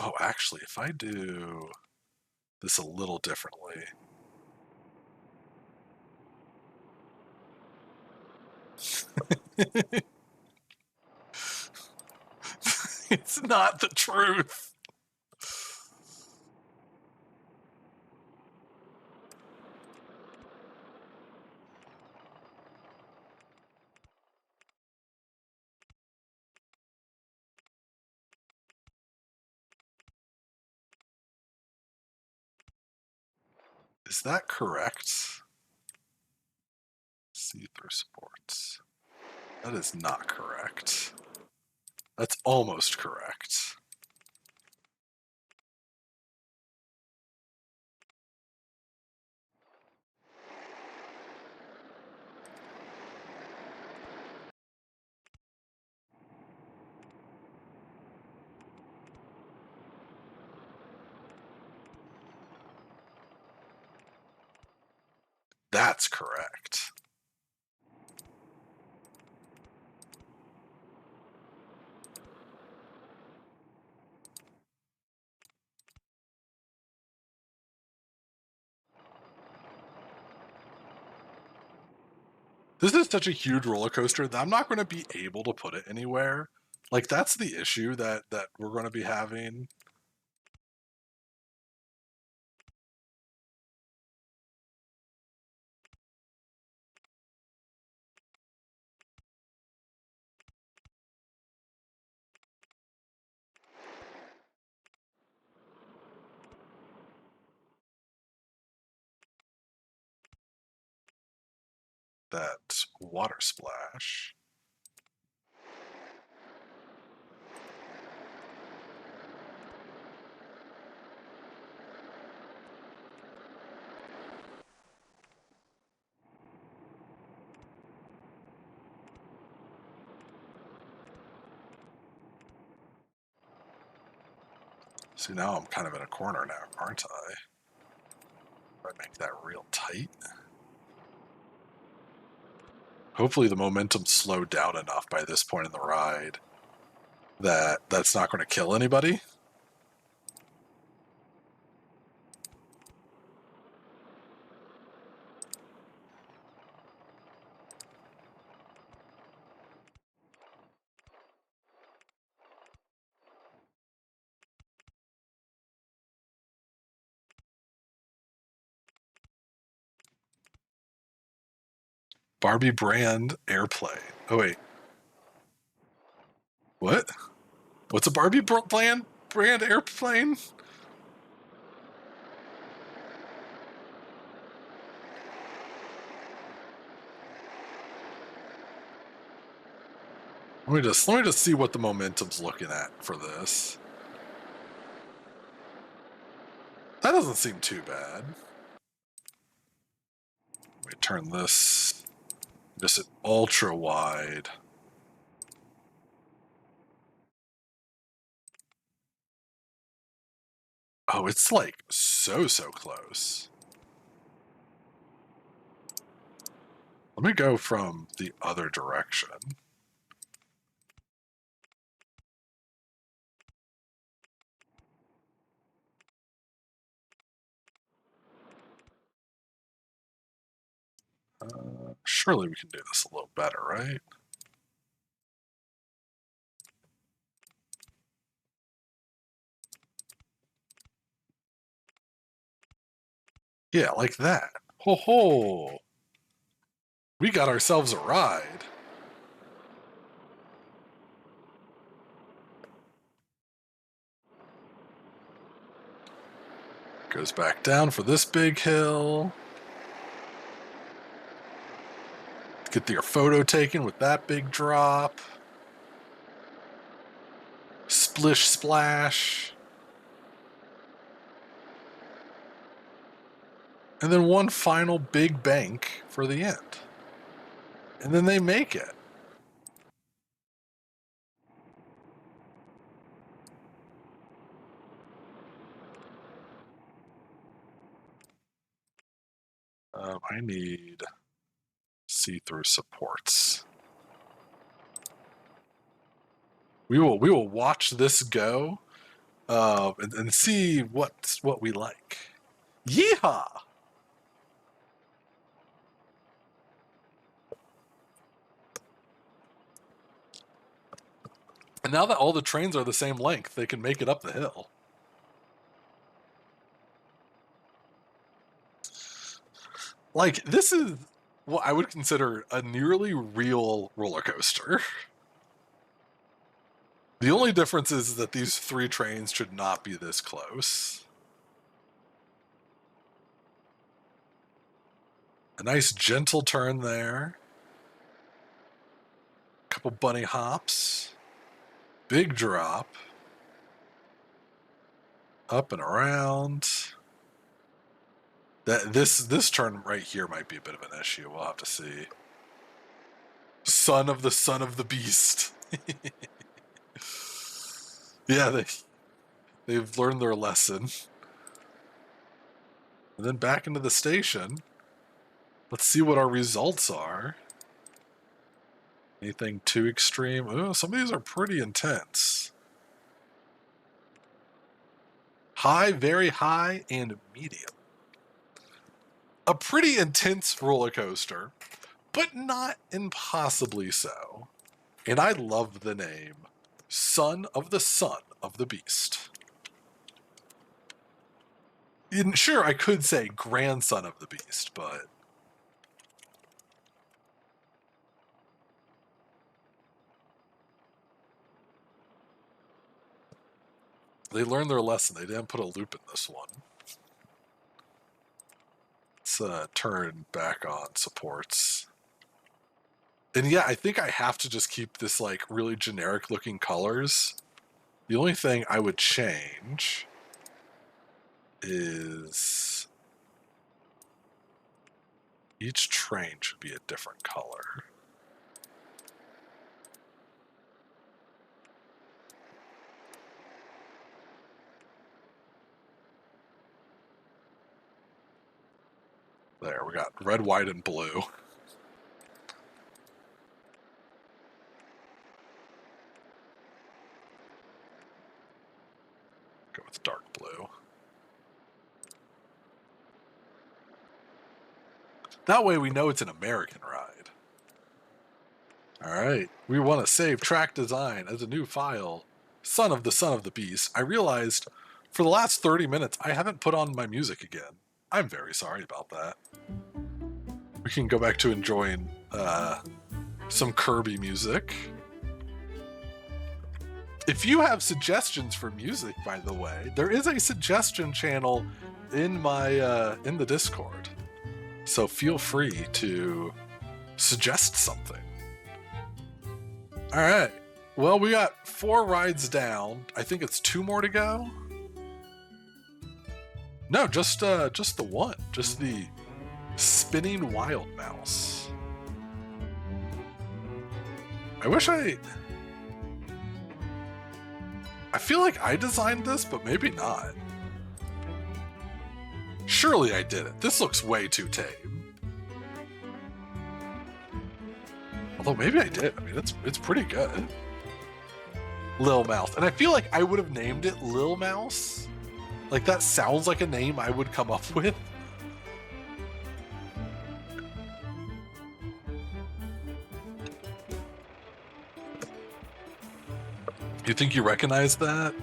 Oh, actually, if I do this a little differently. It's not the truth. Is that correct? See-through supports. That is not correct. That's almost correct. That's correct. This is such a huge roller coaster that I'm not going to be able to put it anywhere. Like, that's the issue that we're going to be having. That water splash. See, now I'm kind of in a corner now, aren't I? If I make that real tight. Hopefully the momentum slowed down enough by this point in the ride that that's not going to kill anybody. Barbie brand airplane. Oh, wait. What? What's a Barbie brand airplane? Let me just see what the momentum's looking at for this. That doesn't seem too bad. Let me turn this just at ultra wide. Oh, it's like so close. Let me go from the other direction. Surely we can do this a little better, right? Yeah, like that. Ho ho! We got ourselves a ride. Goes back down for this big hill. Get your photo taken with that big drop. Splish splash. And then one final big bank for the end. And then they make it. I need see-through supports. We will watch this go and see what we like. Yeehaw! And now that all the trains are the same length, they can make it up the hill. Like, this is what I would consider a nearly real roller coaster. The only difference is that these three trains should not be this close. A nice gentle turn there. Couple bunny hops. Big drop. Up and around. This turn right here might be a bit of an issue. We'll have to see. Son of the beast. Yeah, they've learned their lesson. And then back into the station. Let's see what our results are. Anything too extreme? Oh, some of these are pretty intense. High, very high, and medium. A pretty intense roller coaster, but not impossibly so. And I love the name, Son of the Beast. And sure, I could say Grandson of the Beast, but they learned their lesson. They didn't put a loop in this one. Let's turn back on supports. And yeah, I think I have to just keep this like really generic looking colors. The only thing I would change is each train should be a different color. There, we got red, white, and blue. Go with dark blue. That way we know it's an American ride. Alright, we want to save track design as a new file. Son of the Beast. I realized for the last 30 minutes I haven't put on my music again. I'm very sorry about that. We can go back to enjoying some Kirby music. If you have suggestions for music, by the way, there is a suggestion channel in my in the Discord. So feel free to suggest something. All right. Well, we got 4 rides down. I think it's 2 more to go. No, just the one. Just the spinning wild mouse. I wish I feel like I designed this, but maybe not. Surely I did it. This looks way too tame. Although maybe I did. I mean, it's pretty good. Lil Mouse. And I feel like I would have named it Lil Mouse. Like, that sounds like a name I would come up with. You think you recognize that?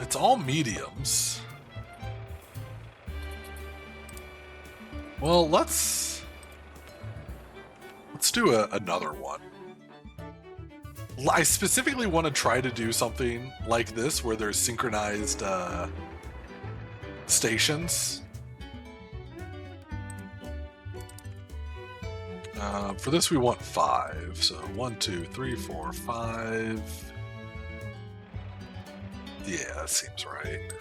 It's all mediums. Well, let's do another one. I specifically want to try to do something like this where there's synchronized stations. For this we want 5. So 1, 2, 3, 4, 5. Yeah, that seems right.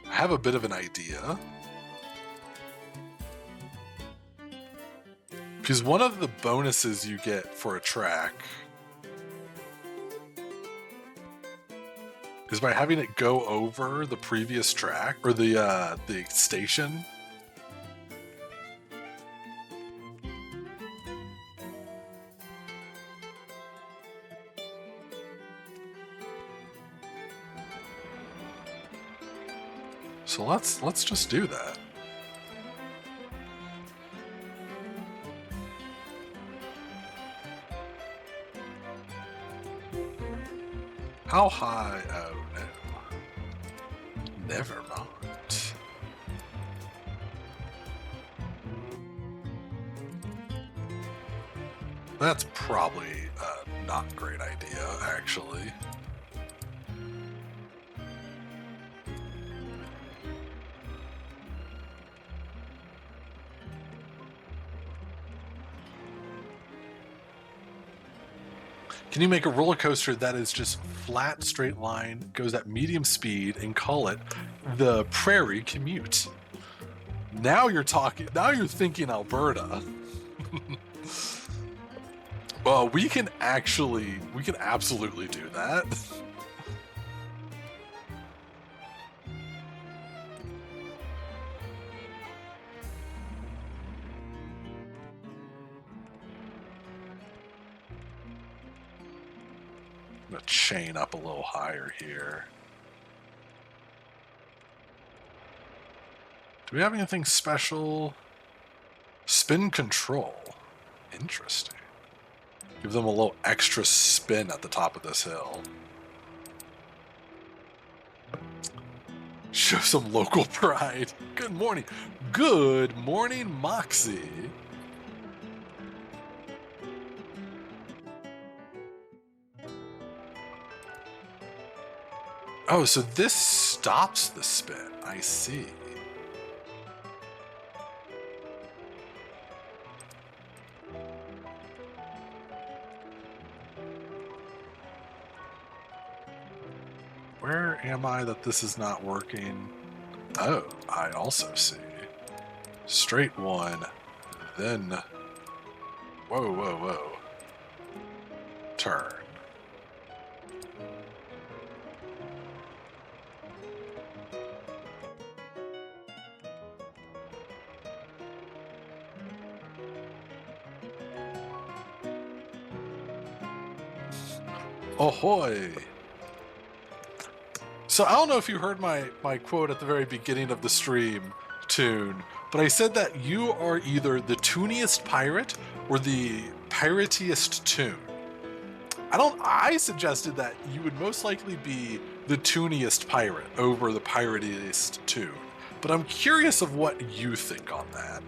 I have a bit of an idea. Because one of the bonuses you get for a track is by having it go over the previous track or the station. So let's just do that. How high? Oh no. Never mind. That's probably not a great idea, actually. Can you make a roller coaster that is just flat, straight line, goes at medium speed, and call it the Prairie Commute? Now you're talking. Now you're thinking Alberta. Well, we can absolutely do that. I'm gonna chain up a little higher here. Do we have anything special? Spin control. Interesting. Give them a little extra spin at the top of this hill. Show some local pride. Good morning. Good morning, Moxie. Oh, so this stops the spin. I see. Where am I that this is not working? Oh, I also see. Straight one, then... Whoa, whoa, whoa. Turn. Ahoy! So I don't know if you heard my quote at the very beginning of the stream, Toon, but I said that you are either the tooniest pirate or the piratiest Toon. I suggested that you would most likely be the tooniest pirate over the piratiest Toon. But I'm curious of what you think on that.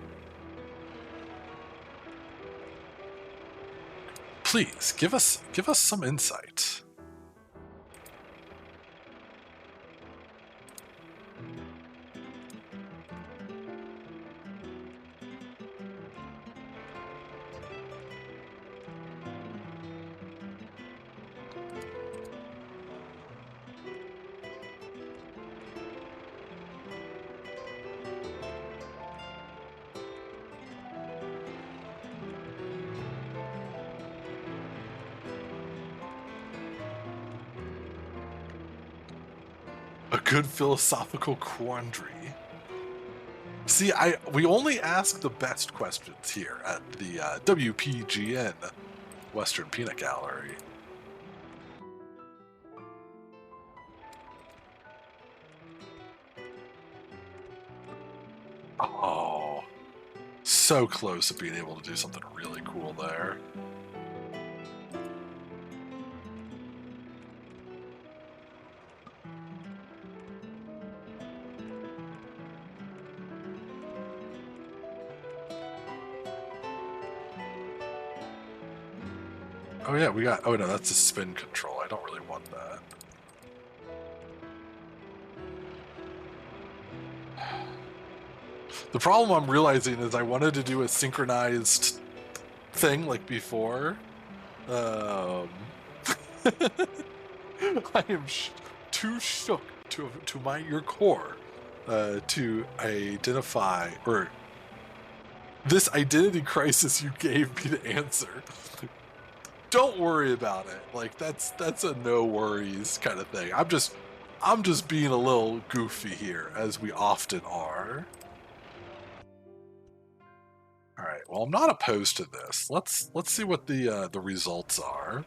Please give us some insight. A good philosophical quandary. See, we only ask the best questions here at the WPGN Western Peanut Gallery. Oh, so close to being able to do something really cool there. Oh yeah, we got, oh no, that's a spin control. I don't really want that. The problem I'm realizing is I wanted to do a synchronized thing like before. I am too shook to your core to identify, or this identity crisis you gave me the answer. Don't worry about it. Like that's a no worries kind of thing. I'm just being a little goofy here, as we often are. All right. Well, I'm not opposed to this. Let's see what the results are.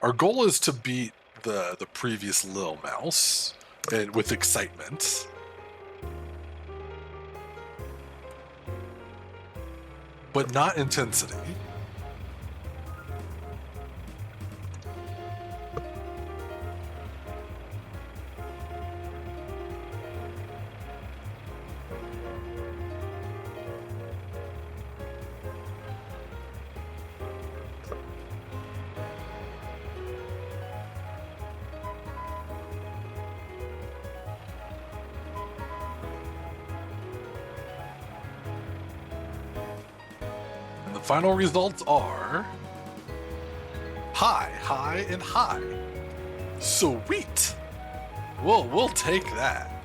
Our goal is to beat the previous Lil Mouse, and with excitement. But not intensity. Final results are high, high, and high. Sweet. We'll take that.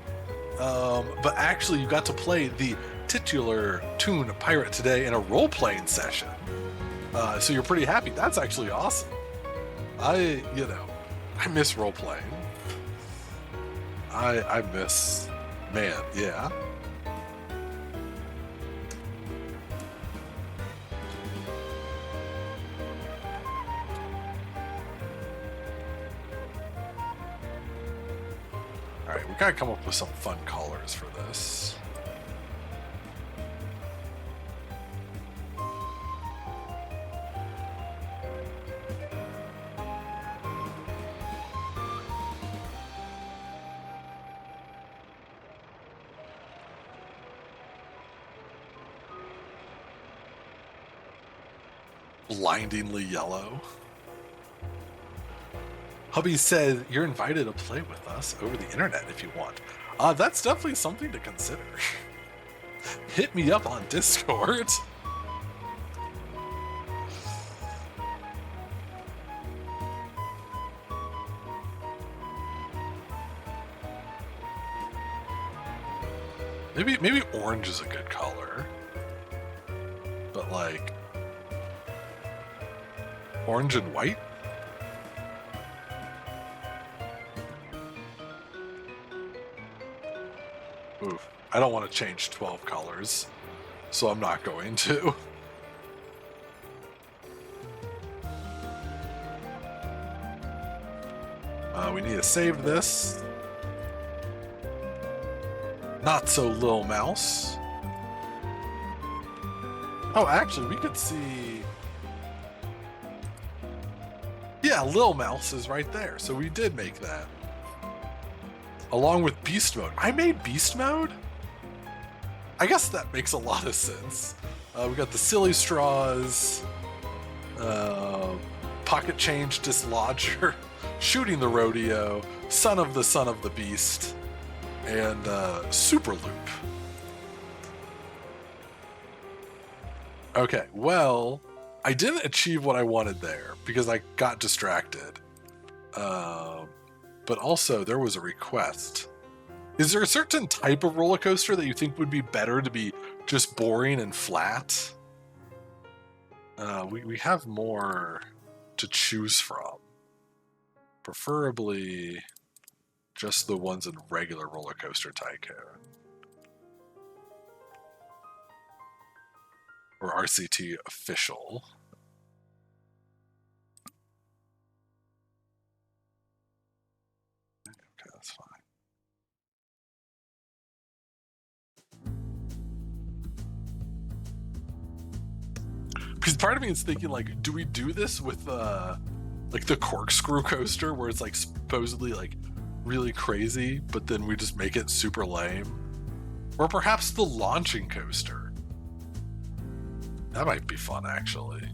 But actually, you got to play the titular Toon Pirate today in a role-playing session. So you're pretty happy. That's actually awesome. I miss role-playing. I miss, man, yeah. Alright, we gotta come up with some fun colors for this. Blindingly yellow. Hubby said you're invited to play with us over the internet if you want. That's definitely something to consider. Hit me up on Discord. Maybe orange is a good color. But like orange and white? Oof. I don't want to change 12 colors, so I'm not going to. save this. Not so Lil Mouse. Oh, actually, we could see... Yeah, Lil Mouse is right there. So we did make that. Along with Beast Mode. I made Beast Mode? I guess that makes a lot of sense. We got the Silly Straws, Pocket Change Dislodger, Shooting the Rodeo, Son of the Beast, and Super Loop. Okay, well, I didn't achieve what I wanted there because I got distracted. But also, there was a request. Is there a certain type of roller coaster that you think would be better to be just boring and flat? We have more to choose from. Preferably just the ones in regular RollerCoaster Tycoon. Or RCT Official. Okay, that's fine. Because part of me is thinking, like, do we do this with like the corkscrew coaster where it's like supposedly like really crazy, but then we just make it super lame? Or perhaps the launching coaster. That might be fun, actually.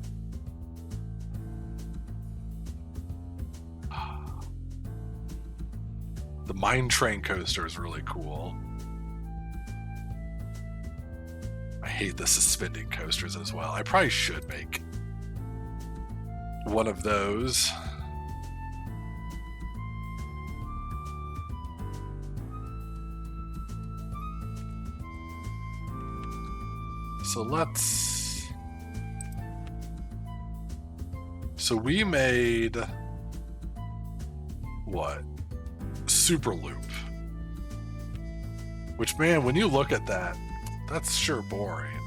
The Mine Train coaster is really cool. I hate the suspending coasters as well. I probably should make one of those. So let's... So we made... what? Super Loop. Which, man, when you look at that, that's sure boring.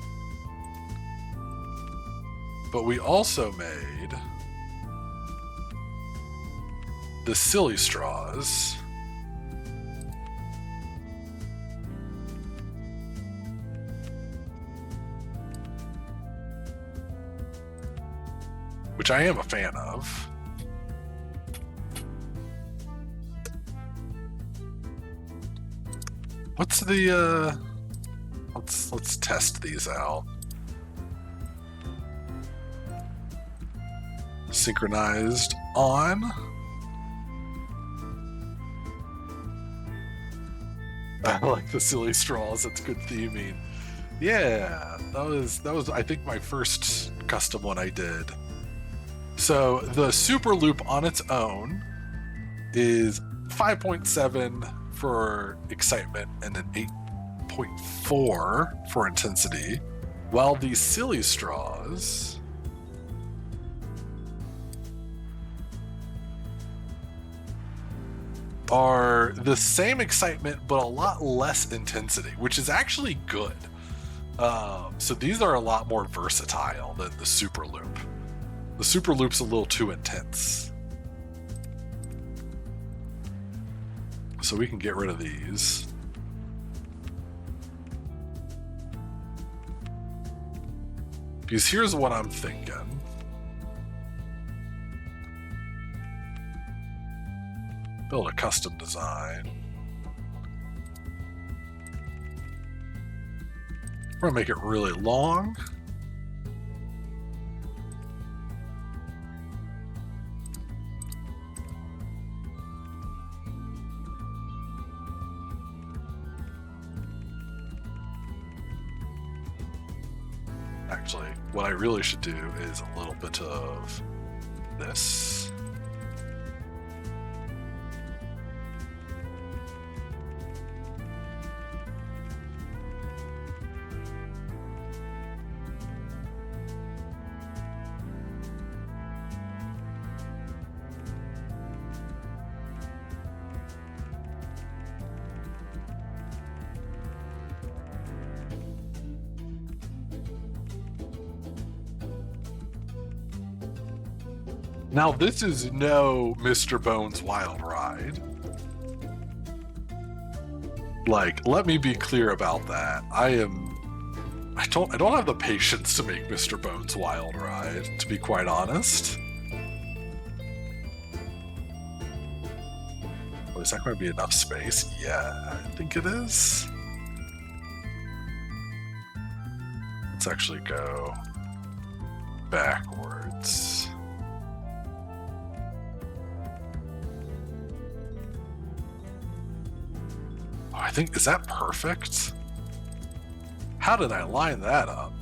But we also made the Silly Straws. Which I am a fan of. What's the let's test these out. Synchronized on. I like the Silly Straws. That's good theming. Yeah, that was I think my first custom one I did. So the Super Loop on its own is 5.7 for excitement and an 8.4 for intensity, while the Silly Straws are the same excitement but a lot less intensity, which is actually good. So these are a lot more versatile than the Super Loop. The Super Loop's a little too intense. So we can get rid of these. Because here's what I'm thinking. Build a custom design. We're gonna make it really long. Actually, what I really should do is a little bit of this. Now, this is no Mr. Bones Wild Ride. Like, let me be clear about that. I don't have the patience to make Mr. Bones Wild Ride, to be quite honest. Oh, is that going to be enough space? Yeah, I think it is. Let's actually go backwards. Oh, I think, is that perfect? How did I line that up?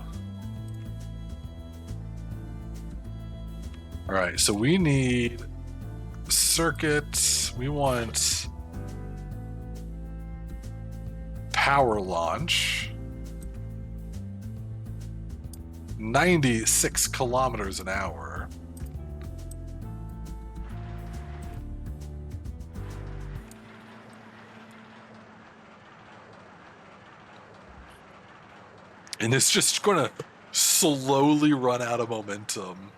All right, so we need circuits. We want power launch. 96 kilometers an hour. And it's just going to slowly run out of momentum.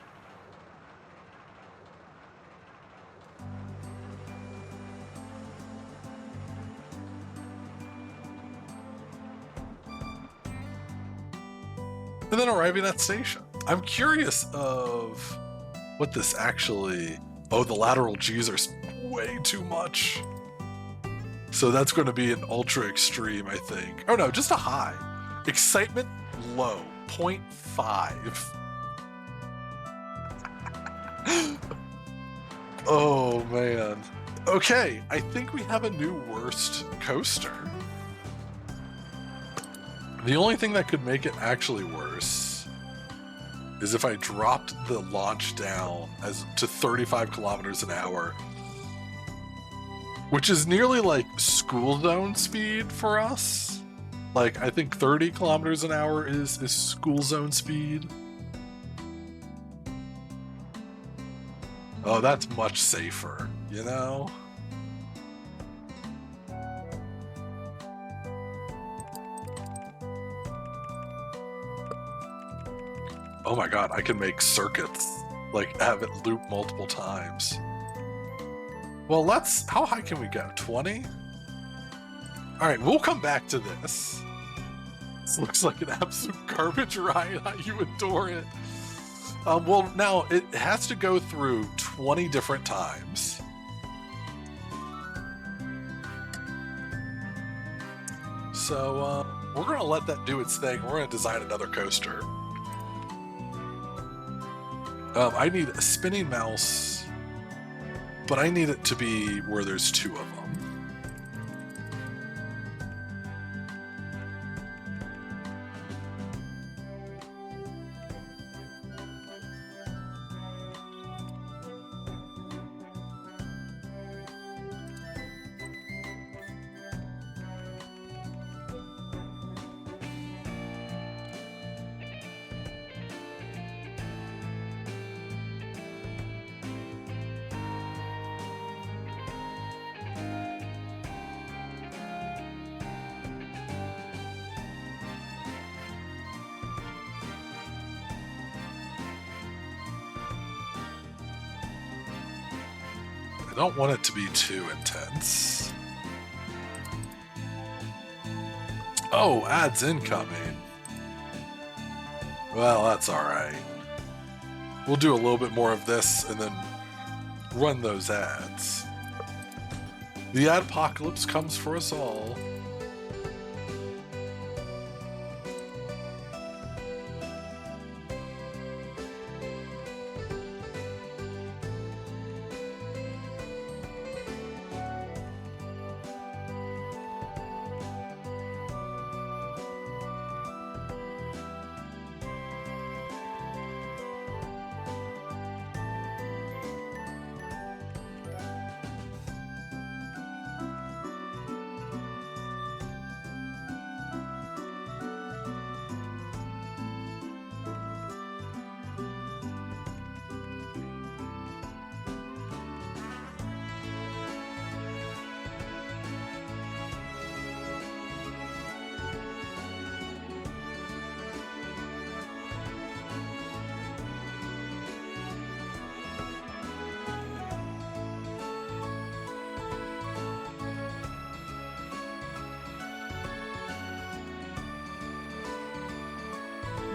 And then arriving at station. I'm curious of what this actually... Oh, the lateral G's are way too much. So that's going to be an ultra extreme, I think. Oh no, just a high. Excitement low, 0.5. Oh man. Okay, I think we have a new worst coaster. The only thing that could make it actually worse is if I dropped the launch down to 35 kilometers an hour, which is nearly like school zone speed for us. Like, I think 30 kilometers an hour is school zone speed. Oh, that's much safer, you know? Oh my god, I can make circuits, like have it loop multiple times. Well, how high can we go? 20? Alright, we'll come back to this. This looks like an absolute garbage ride. You adore it. Well, now, it has to go through 20 different times. So, we're going to let that do its thing. We're going to design another coaster. I need a spinning mouse, but I need it to be where there's two of them. I don't want it to be too intense. Oh, ads incoming. Well, that's alright. We'll do a little bit more of this and then run those ads. The adpocalypse comes for us all.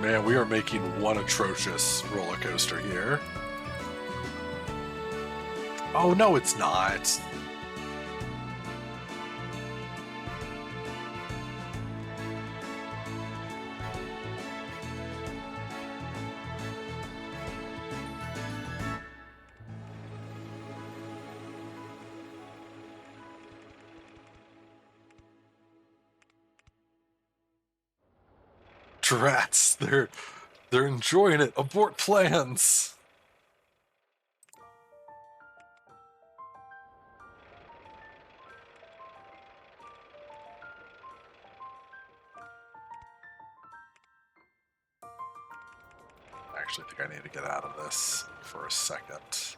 Man, we are making one atrocious roller coaster here. Oh, no, it's not. Drats, they're enjoying it. Abort plans. I actually think I need to get out of this for a second.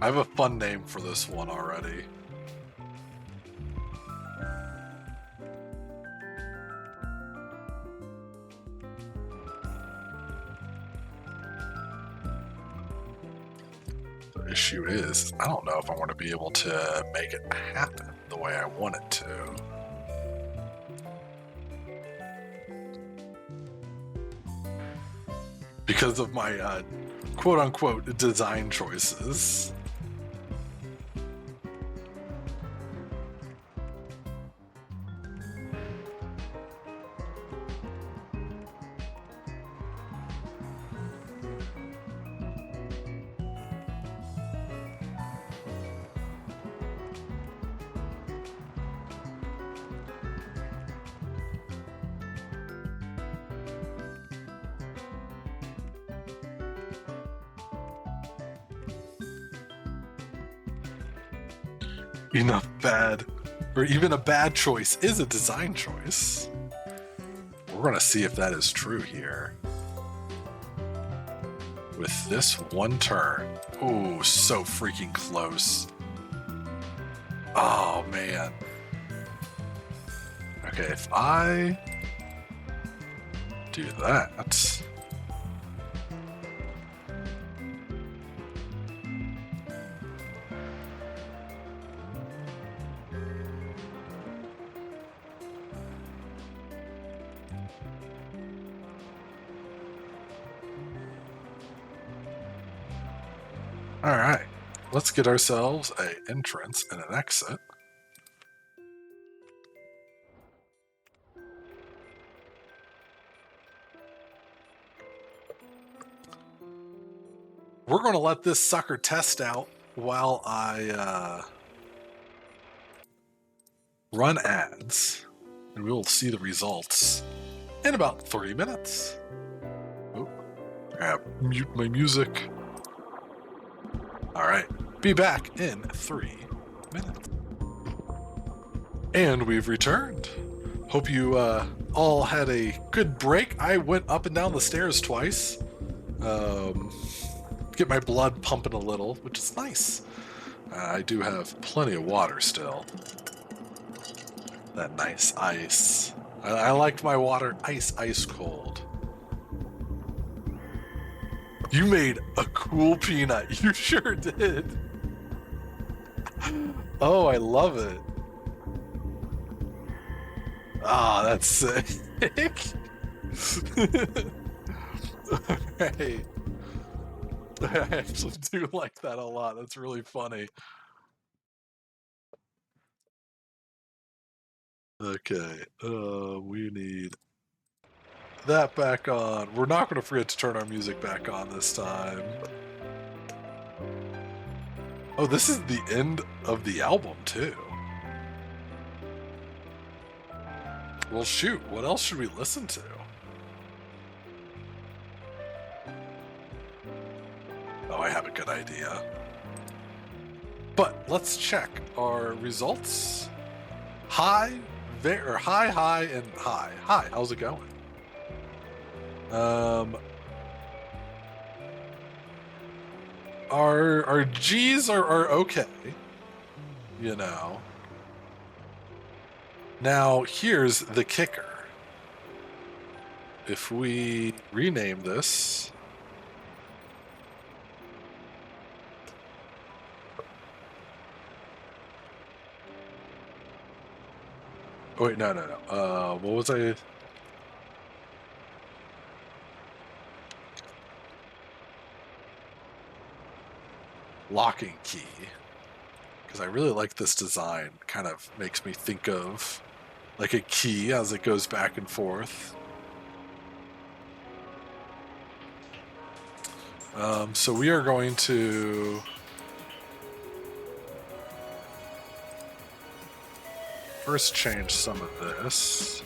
I have a fun name for this one already. The issue is, I don't know if I'm going to be able to make it happen the way I want it to. Because of my quote-unquote design choices. Enough bad, or even a bad choice is a design choice. We're gonna see if that is true here. With this one turn. Ooh, so freaking close. Oh, man. Okay, if I do that... Alright, let's get ourselves an entrance and an exit. We're going to let this sucker test out while I run ads, and we will see the results in about 3 minutes. Oh, I have mute my music. Alright, be back in 3 minutes. And we've returned. Hope you all had a good break. I went up and down the stairs twice. Get my blood pumping a little, which is nice. I do have plenty of water still. That nice ice. I liked my water ice cold. You made a cool peanut. You sure did. Oh, I love it. Ah, that's sick. Alright. I actually do like that a lot. That's really funny. Okay, we need that back on. We're not going to forget to turn our music back on this time. Oh, this is the end of the album, too. Well, shoot, what else should we listen to? Oh, I have a good idea. But let's check our results. High, high, and high. Hi, how's it going? Our G's are okay, you know. Now, here's the kicker. If we rename this... Oh, wait, no. What was I... Locking key. Because I really like this design. Kind of makes me think of like a key as it goes back and forth. So we are going to... first change some of this.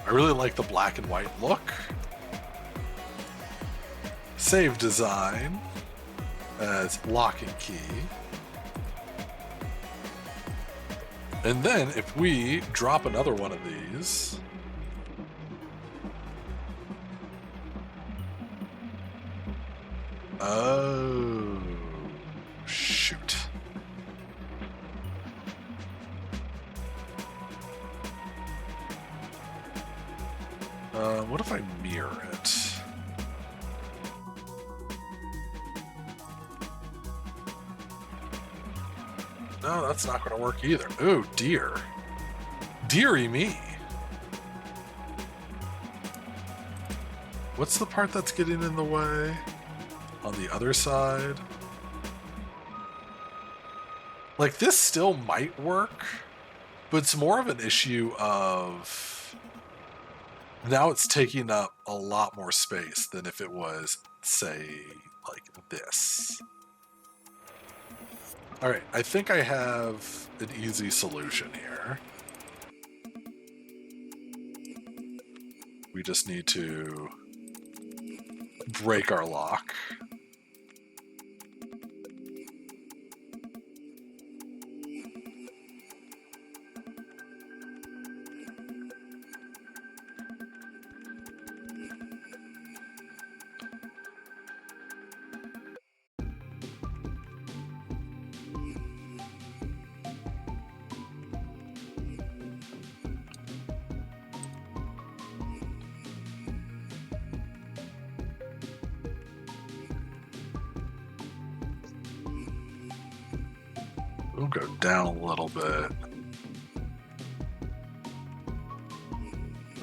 I really like the black and white look. Save design as locking key. And then if we drop another one of these, oh, shoot. What if I mirror it? No, that's not going to work either. Oh, dear. Deary me. What's the part that's getting in the way? On the other side? Like, this still might work, but it's more of an issue of... now it's taking up a lot more space than if it was, say, like this. Alright, I think I have an easy solution here. We just need to break our lock. We'll go down a little bit.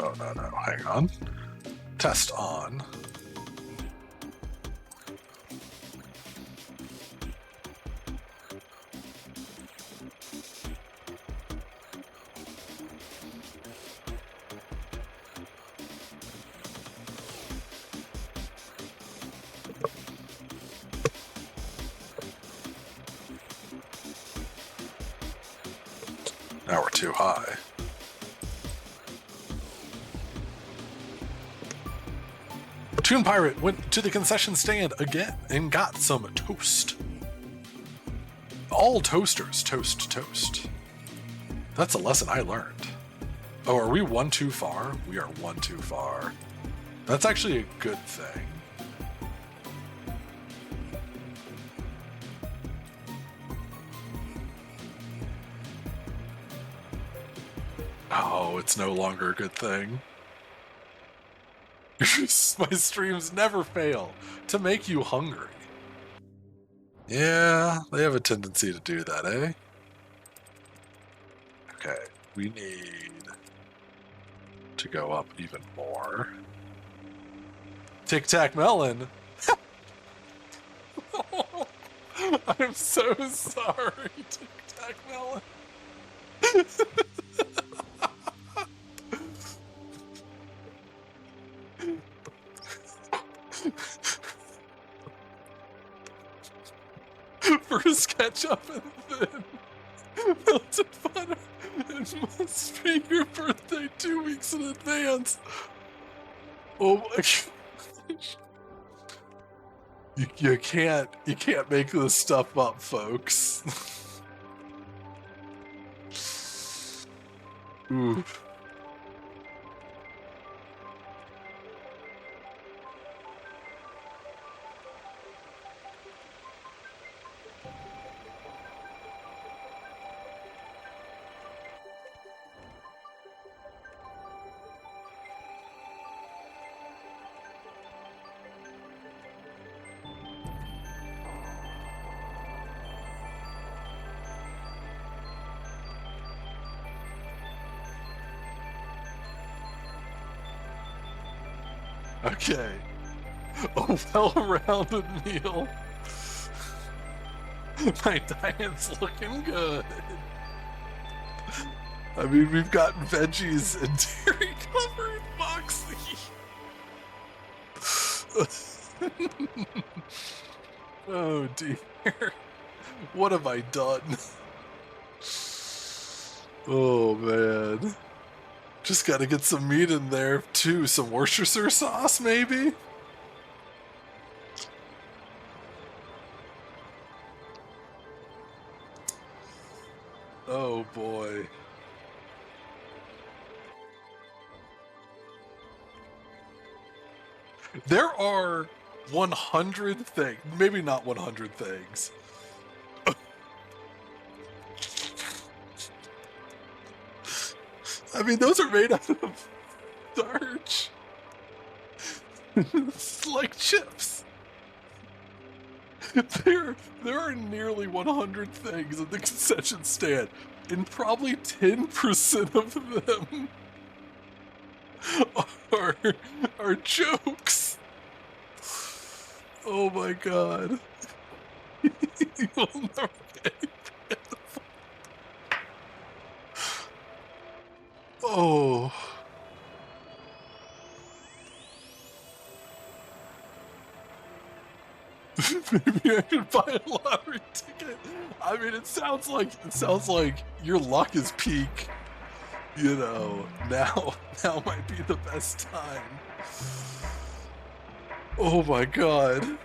Oh, no, hang on. Test on. Now we're too high. Toon Pirate went to the concession stand again and got some toast. All toasters toast toast. That's a lesson I learned. Oh, are we one too far? We are one too far. That's actually a good thing. Oh, it's no longer a good thing. My streams never fail to make you hungry. Yeah, they have a tendency to do that, eh? Okay, we need to go up even more. Tic Tac Melon. I'm so sorry, Tic Tac Melon. First ketchup and then melted butter. It must be your birthday 2 weeks in advance. Oh my gosh. You can't make this stuff up, folks. Ooh. Okay. A well-rounded meal. My diet's looking good. I mean, we've got veggies and dairy-covered moxie. Oh dear. What have I done? Oh man. Just gotta get some meat in there too. Some Worcestershire sauce, maybe? Oh boy. There are 100 things, maybe not 100 things. I mean, those are made out of starch. It's like chips. There are nearly 100 things at the concession stand, and probably 10% of them are jokes. Oh my god. You'll never get it. Oh. Maybe I should buy a lottery ticket. I mean, it sounds like your luck is peak. You know, now might be the best time. Oh my god.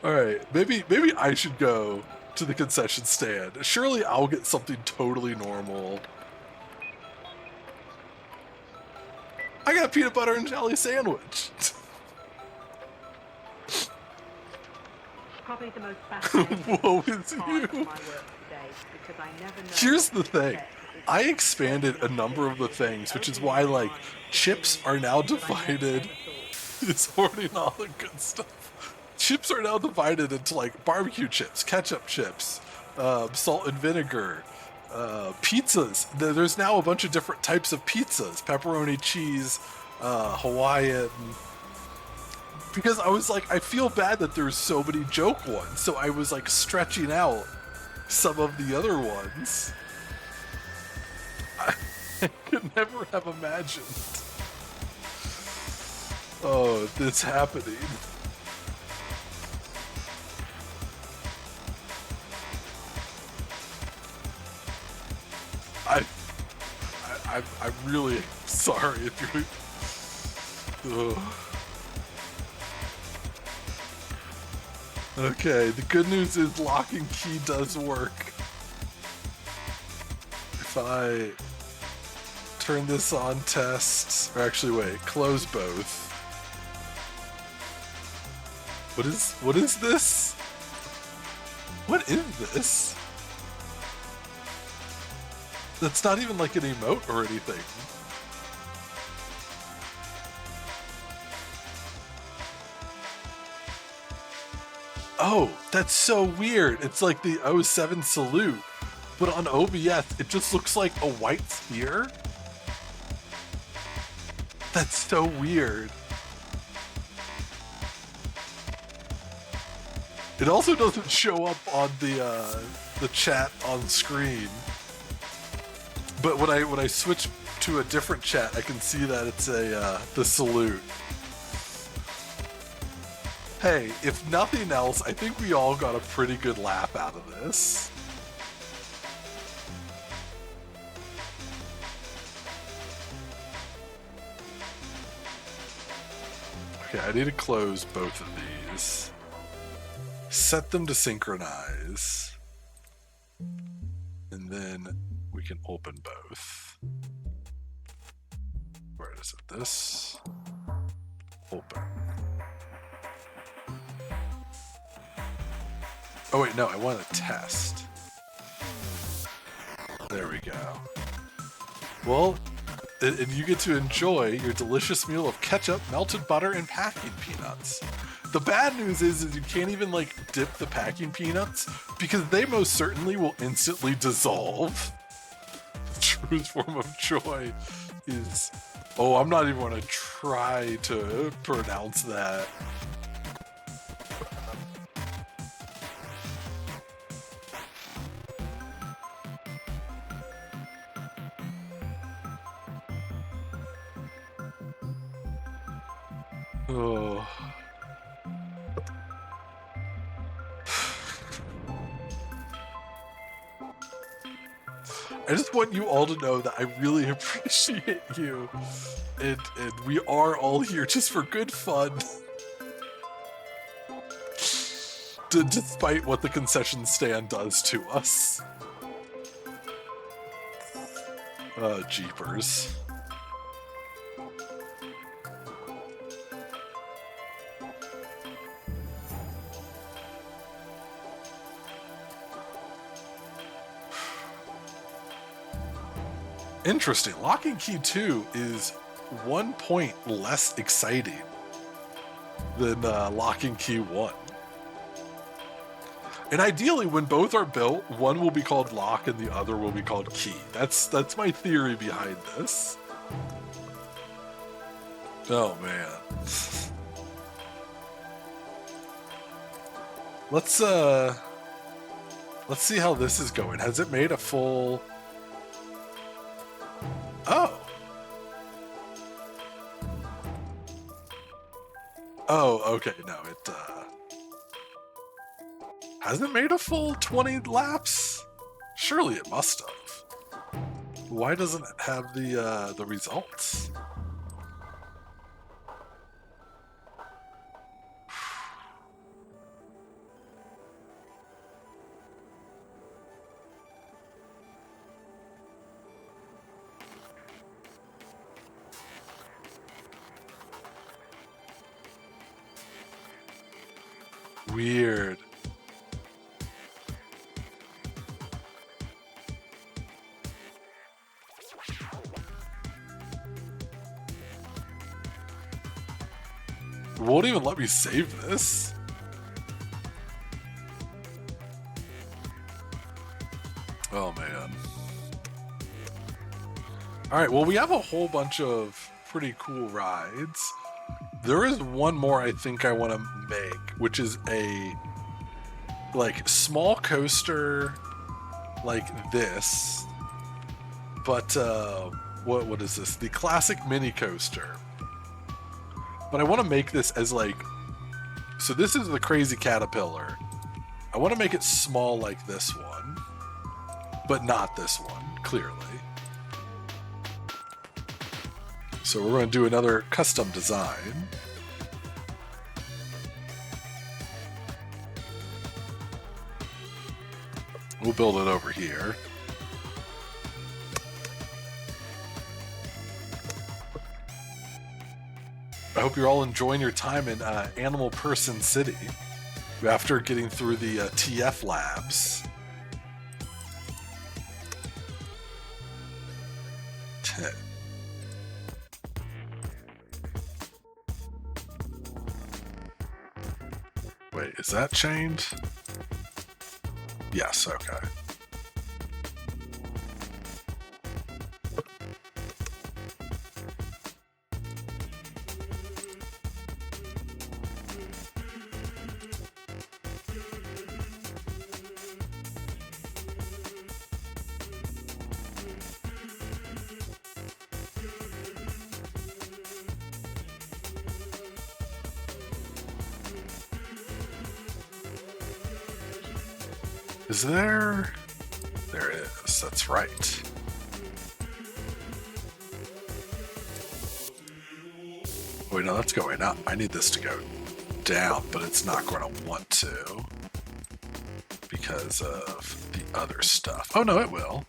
Alright, maybe I should go to the concession stand. Surely I'll get something totally normal. I got a peanut butter and jelly sandwich. Probably the most fascinating Woe is you. Here's the thing. I expanded a number of the things, which is why, like, chips are now divided. It's hoarding all the good stuff. Chips are now divided into, like, barbecue chips, ketchup chips, salt and vinegar, pizzas. There's now a bunch of different types of pizzas. Pepperoni, cheese, Hawaiian. Because I was like, I feel bad that there's so many joke ones. So I was, like, stretching out some of the other ones. I could never have imagined. Oh, it's happening. I'm really sorry if you're... Ugh. Okay, the good news is lock and key does work. If I turn this on test, or actually wait, close both. What is this? What is this? That's not even like an emote or anything. Oh, that's so weird. It's like the 07 salute, but on OBS, it just looks like a white sphere. That's so weird. It also doesn't show up on the chat on screen. But when I switch to a different chat, I can see that it's the salute. Hey, if nothing else, I think we all got a pretty good laugh out of this. Okay, I need to close both of these. Set them to synchronize. And then we can open both. Where is it? This. Open. Oh wait, no, I want to test. There we go. Well, and you get to enjoy your delicious meal of ketchup, melted butter, and packing peanuts. The bad news is you can't even like dip the packing peanuts because they most certainly will instantly dissolve. The truest form of joy is... Oh, I'm not even going to try to pronounce that. Oh. I just want you all to know that I really appreciate you. And we are all here just for good fun. Despite what the concession stand does to us. Jeepers. Interesting. Lock and Key 2 is 1 point less exciting than Lock and Key 1. And ideally, when both are built, one will be called Lock and the other will be called Key. That's my theory behind this. Oh, man. Let's see how this is going. Has it made a full... Oh. Oh, okay. No, it hasn't made a full 20 laps. Surely it must have. Why doesn't it have the results? Weird. It won't even let me save this. Oh man. Alright, well we have a whole bunch of pretty cool rides. There is one more I think I want to make, which is a like small coaster like this, but what is this? The classic mini coaster. But I want to make this as like, so this is the Crazy Caterpillar. I want to make it small like this one, but not this one, clearly. So we're going to do another custom design. We'll build it over here. I hope you're all enjoying your time in Animal Person City after getting through the TF labs. Wait, is that chained? Yes, okay. Is there? There is. That's right. Wait, no, that's going up. I need this to go down, but it's not going to want to because of the other stuff. Oh, no, it will.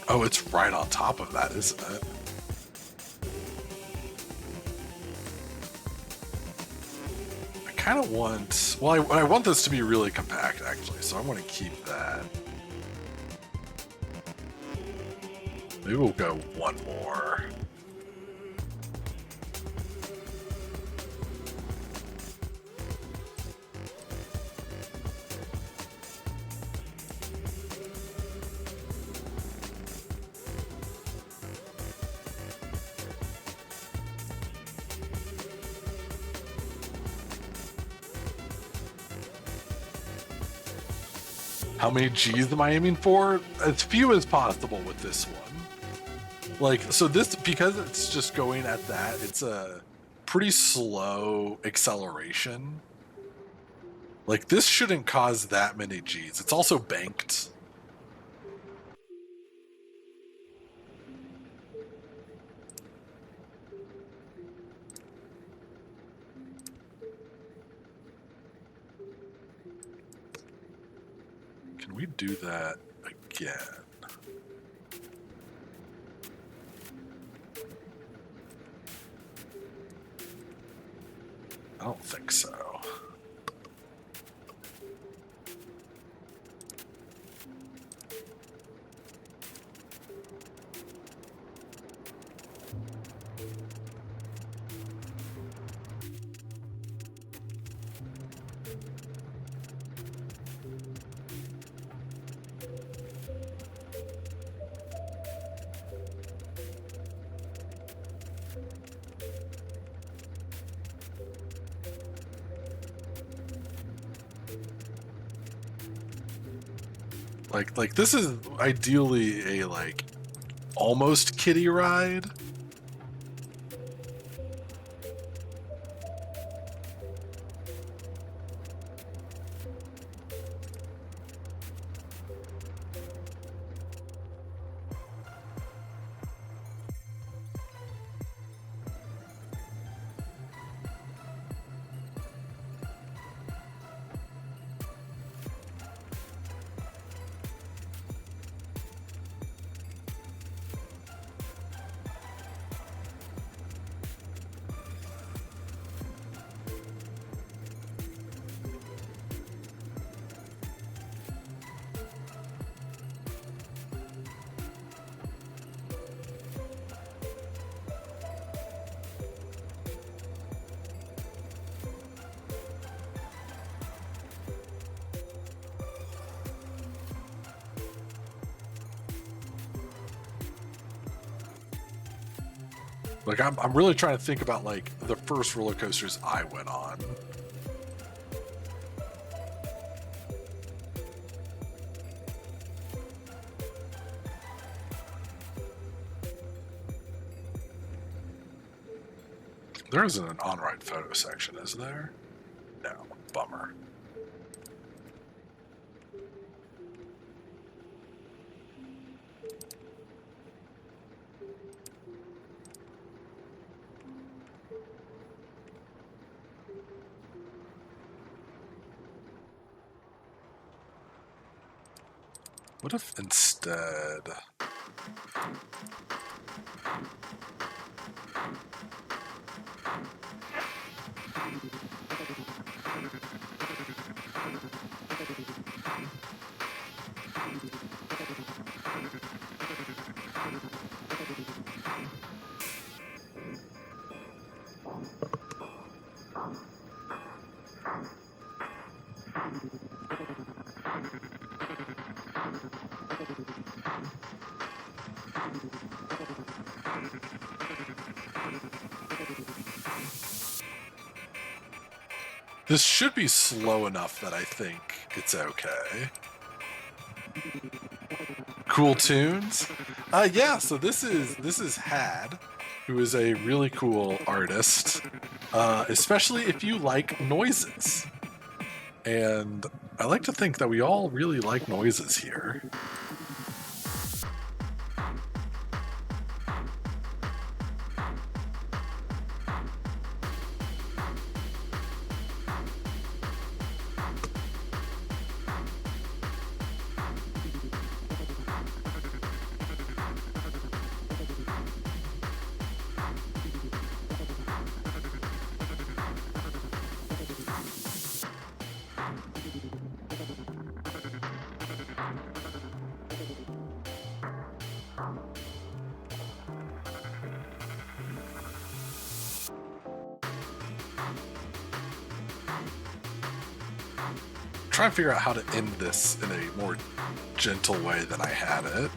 Oh, it's right on top of that, isn't it? I kind of want... Well, I want this to be really compact, actually, so I want to keep that. Maybe we'll go one more. How many G's am I aiming for? As few as possible with this one. Like, so this, because it's just going at that, it's a pretty slow acceleration. Like, this shouldn't cause that many G's. It's also banked. Can we do that again? I don't think so. Like this is ideally a like almost kiddie ride. Like I'm really trying to think about like the first roller coasters I went on. There isn't an on-ride photo section, is there? No, bummer. What if instead... This should be slow enough that I think it's okay. Cool tunes. Yeah, so this is Had, who is a really cool artist, especially if you like noises. And I like to think that we all really like noises here. Try and figure out how to end this in a more gentle way than I had it.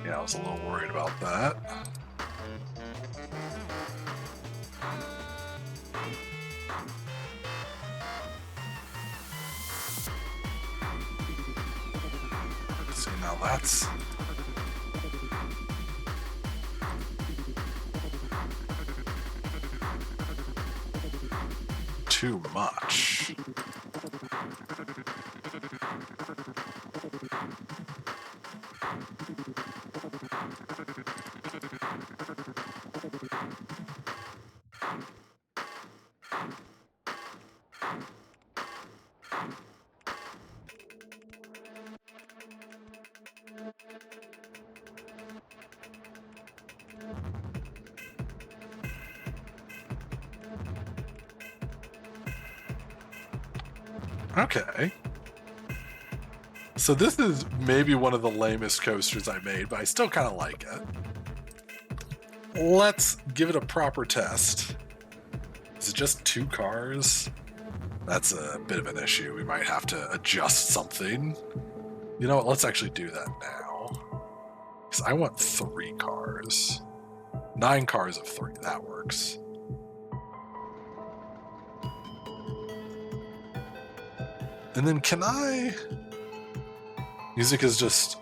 Yeah, I was a little worried about that. See, now that's... too much. Okay. So this is maybe one of the lamest coasters I made, but I still kind of like it. Let's give it a proper test. Is it just 2 cars? That's a bit of an issue. We might have to adjust something. You know what? Let's actually do that now. Because I want 3 cars. 9 cars of 3. That works. And then can I... Music is just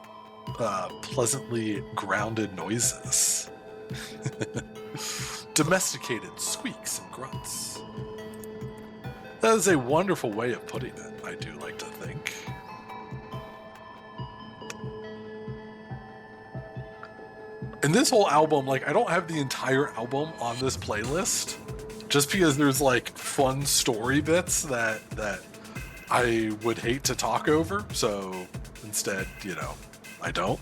pleasantly grounded noises. Domesticated squeaks and grunts. That is a wonderful way of putting it, I do like to think. And this whole album, like, I don't have the entire album on this playlist, just because there's, like, fun story bits that I would hate to talk over, so instead, you know, I don't.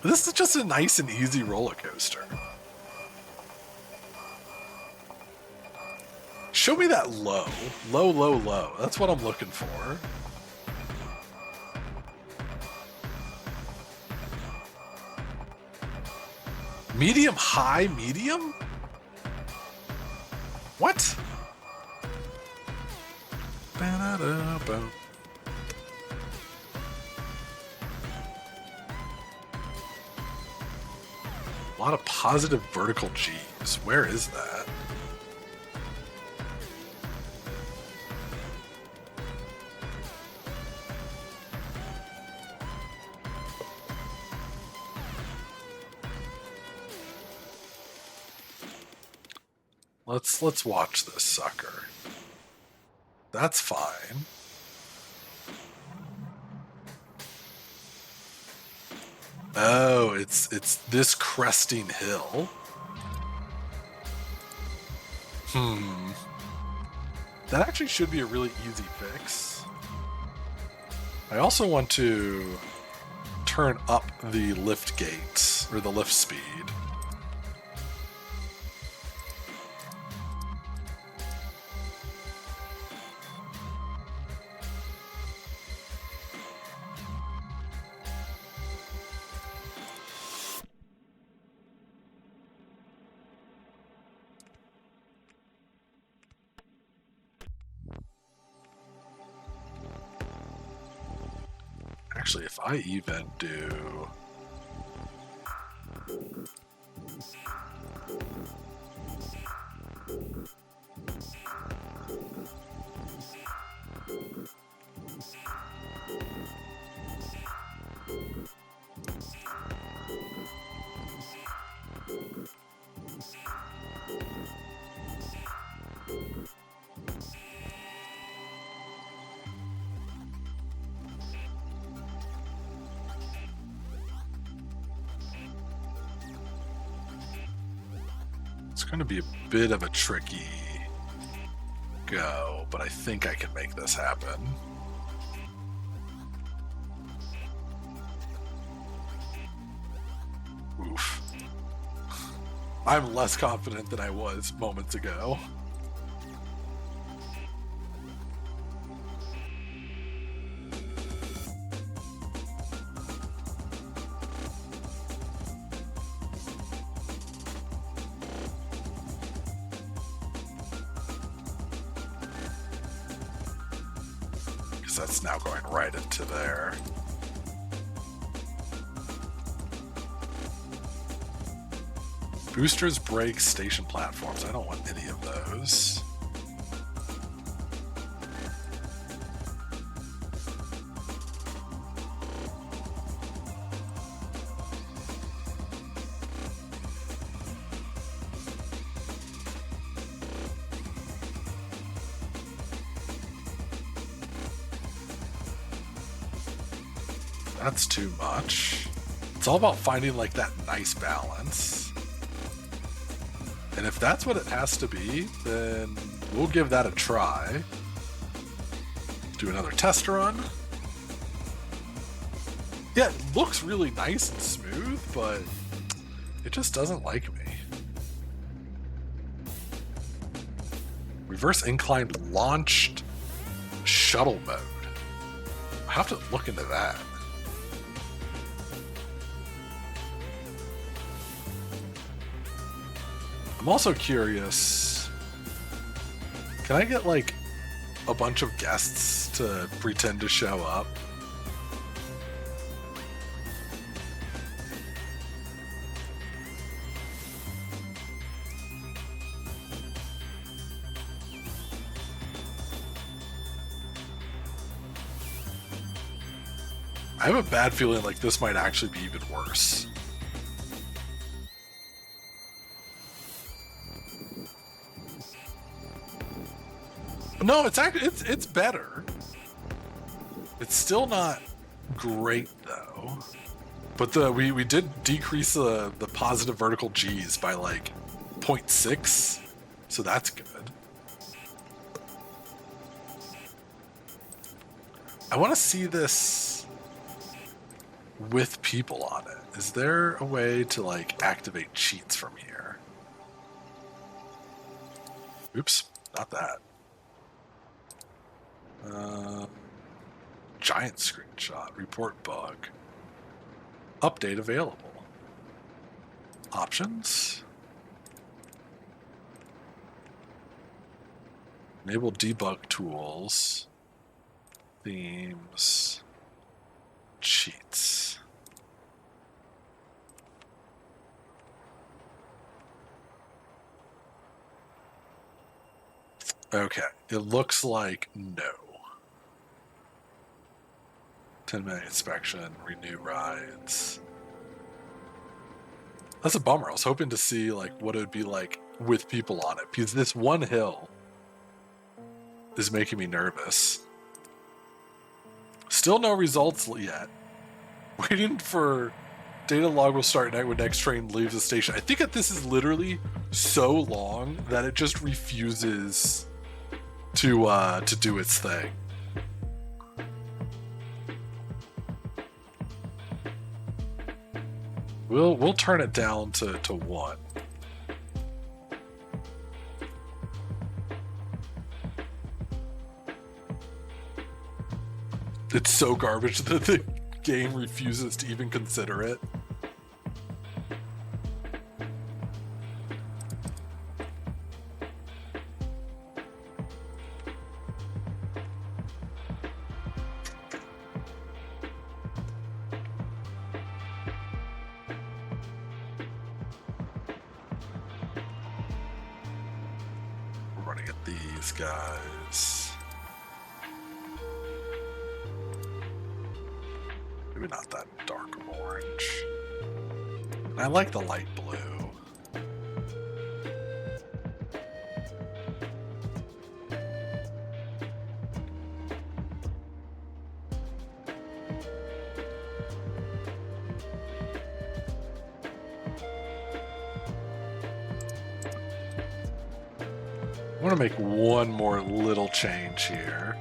This is just a nice and easy roller coaster. Show me that low. Low, low, low. That's what I'm looking for. Medium, high, medium? What? Ba-da-da-ba. A lot of positive vertical G's. Where is that? Let's watch this sucker. That's fine. Oh, it's this cresting hill. That actually should be a really easy fix. I also want to turn up the lift gates or the lift speed. Actually, if I even do... It's going to be a bit of a tricky go, but I think I can make this happen. Oof. I'm less confident than I was moments ago. That's now going right into there. Boosters, brakes, station platforms. I don't want any of those. That's too much. It's all about finding like that nice balance. And if that's what it has to be, then we'll give that a try. Do another test run. Yeah, it looks really nice and smooth, but it just doesn't like me. Reverse inclined launched shuttle mode. I have to look into that. I'm also curious, can I get like a bunch of guests to pretend to show up? I have a bad feeling like this might actually be even worse. No, it's actually it's better. It's still not great though. But we did decrease the positive vertical G's by like 0.6, so that's good. I want to see this with people on it. Is there a way to like activate cheats from here? Oops, not that. Giant screenshot, report bug, update available, options, enable debug tools, themes, cheats. Okay, it looks like no. 10-minute inspection, renew rides. That's a bummer. I was hoping to see like what it would be like with people on it, because this one hill is making me nervous. Still no results yet. Waiting for data log will start when next train leaves the station. I think that this is literally so long that it just refuses to do its thing. We'll turn it down to 1. It's so garbage that the game refuses to even consider it. We're running at these guys. Maybe not that dark orange. I like the light blue. I want to make one more little change here.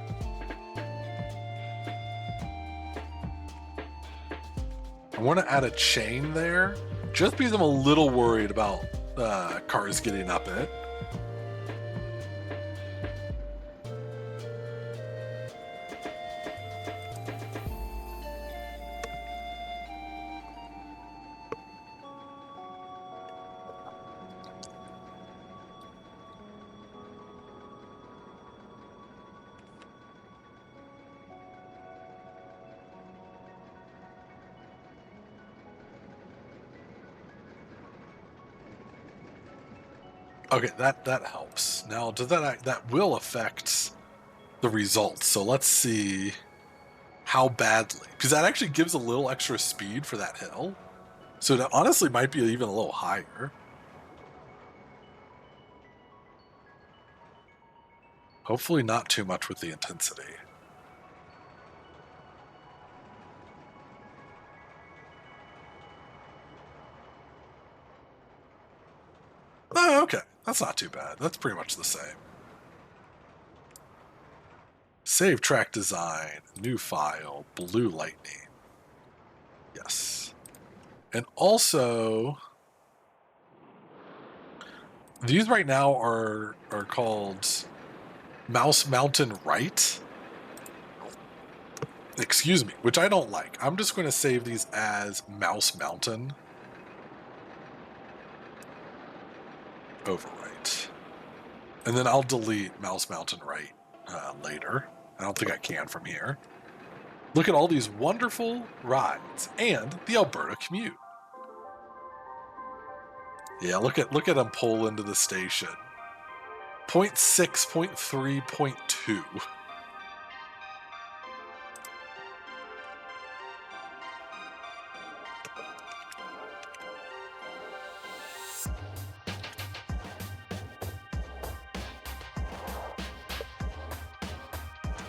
I want to add a chain there, just because I'm a little worried about cars getting up it. Okay, that helps. Now, does that will affect the results? So let's see how badly, because that actually gives a little extra speed for that hill. So it honestly might be even a little higher. Hopefully not too much with the intensity. Oh, okay. That's not too bad. That's pretty much the same. Save track design, new file, blue lightning. Yes. And also, these right now are called Mouse Mountain Right. Excuse me, which I don't like. I'm just going to save these as Mouse Mountain. Overwrite. And then I'll delete Mouse Mountain Right later. I don't think I can from here. Look at all these wonderful rides and the Alberta commute. Yeah, look at them pull into the station. 0.6, 0.3, 0.2.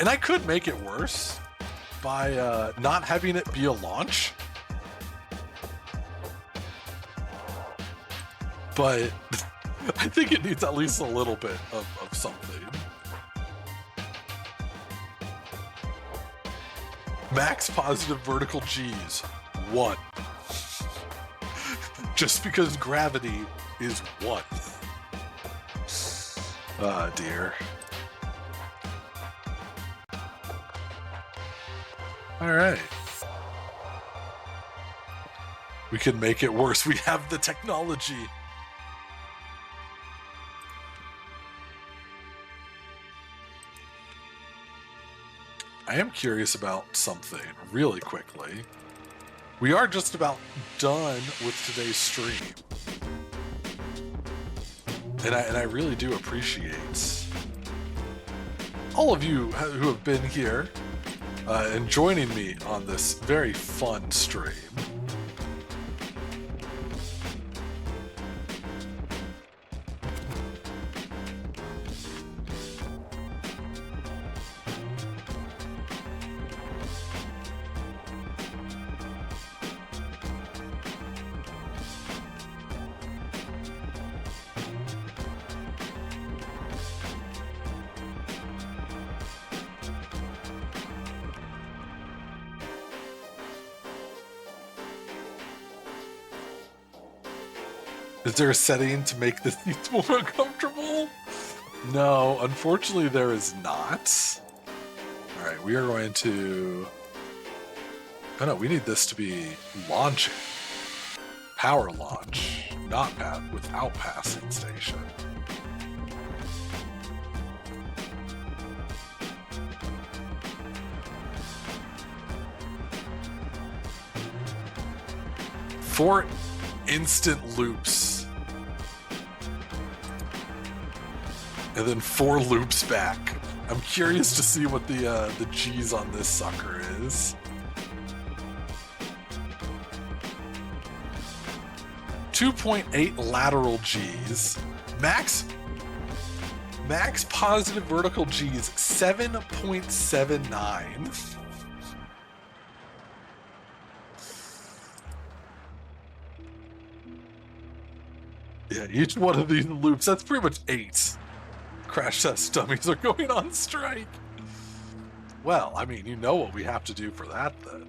And I could make it worse by not having it be a launch. But I think it needs at least a little bit of something. Max positive vertical G's, 1. Just because gravity is 1. Ah, dear. Alright. We can make it worse. We have the technology. I am curious about something really quickly. We are just about done with today's stream. And I really do appreciate all of you who have been here and joining me on this very fun stream. Is there a setting to make the seats more uncomfortable? No, unfortunately there is not. Alright, we are going to... Oh no, we need this to be launching. Power launch, not without passing station. Four instant loops. And then 4 loops back. I'm curious to see what the G's on this sucker is. 2.8 lateral G's. Max positive vertical G's 7.79. Yeah, each one of these loops, that's pretty much 8 crash test dummies are going on strike. Well, I mean, you know what we have to do for that then.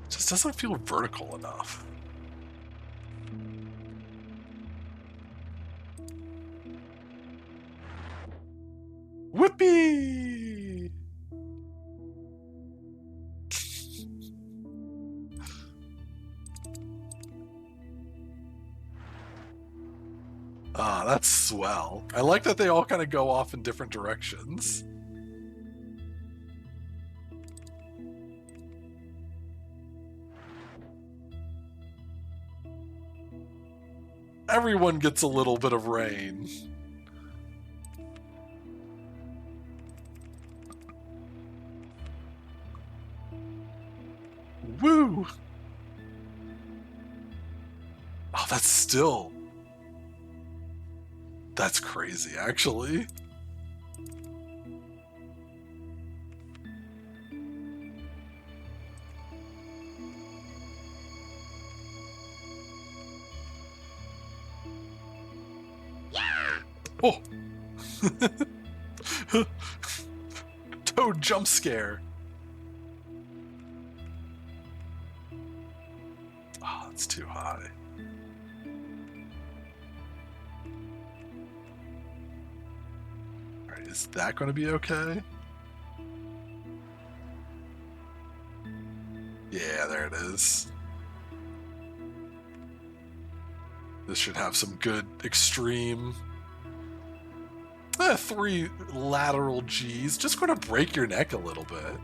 Just doesn't feel vertical enough. Whippy! Ah, that's swell. I like that they all kind of go off in different directions. Everyone gets a little bit of rain. Woo! Oh, that's still... That's crazy, actually. Yeah! Oh! Toad jump scare. Oh, that's too high. Alright, is that going to be okay? Yeah, there it is. This should have some good extreme... 3 lateral G's. Just going to break your neck a little bit.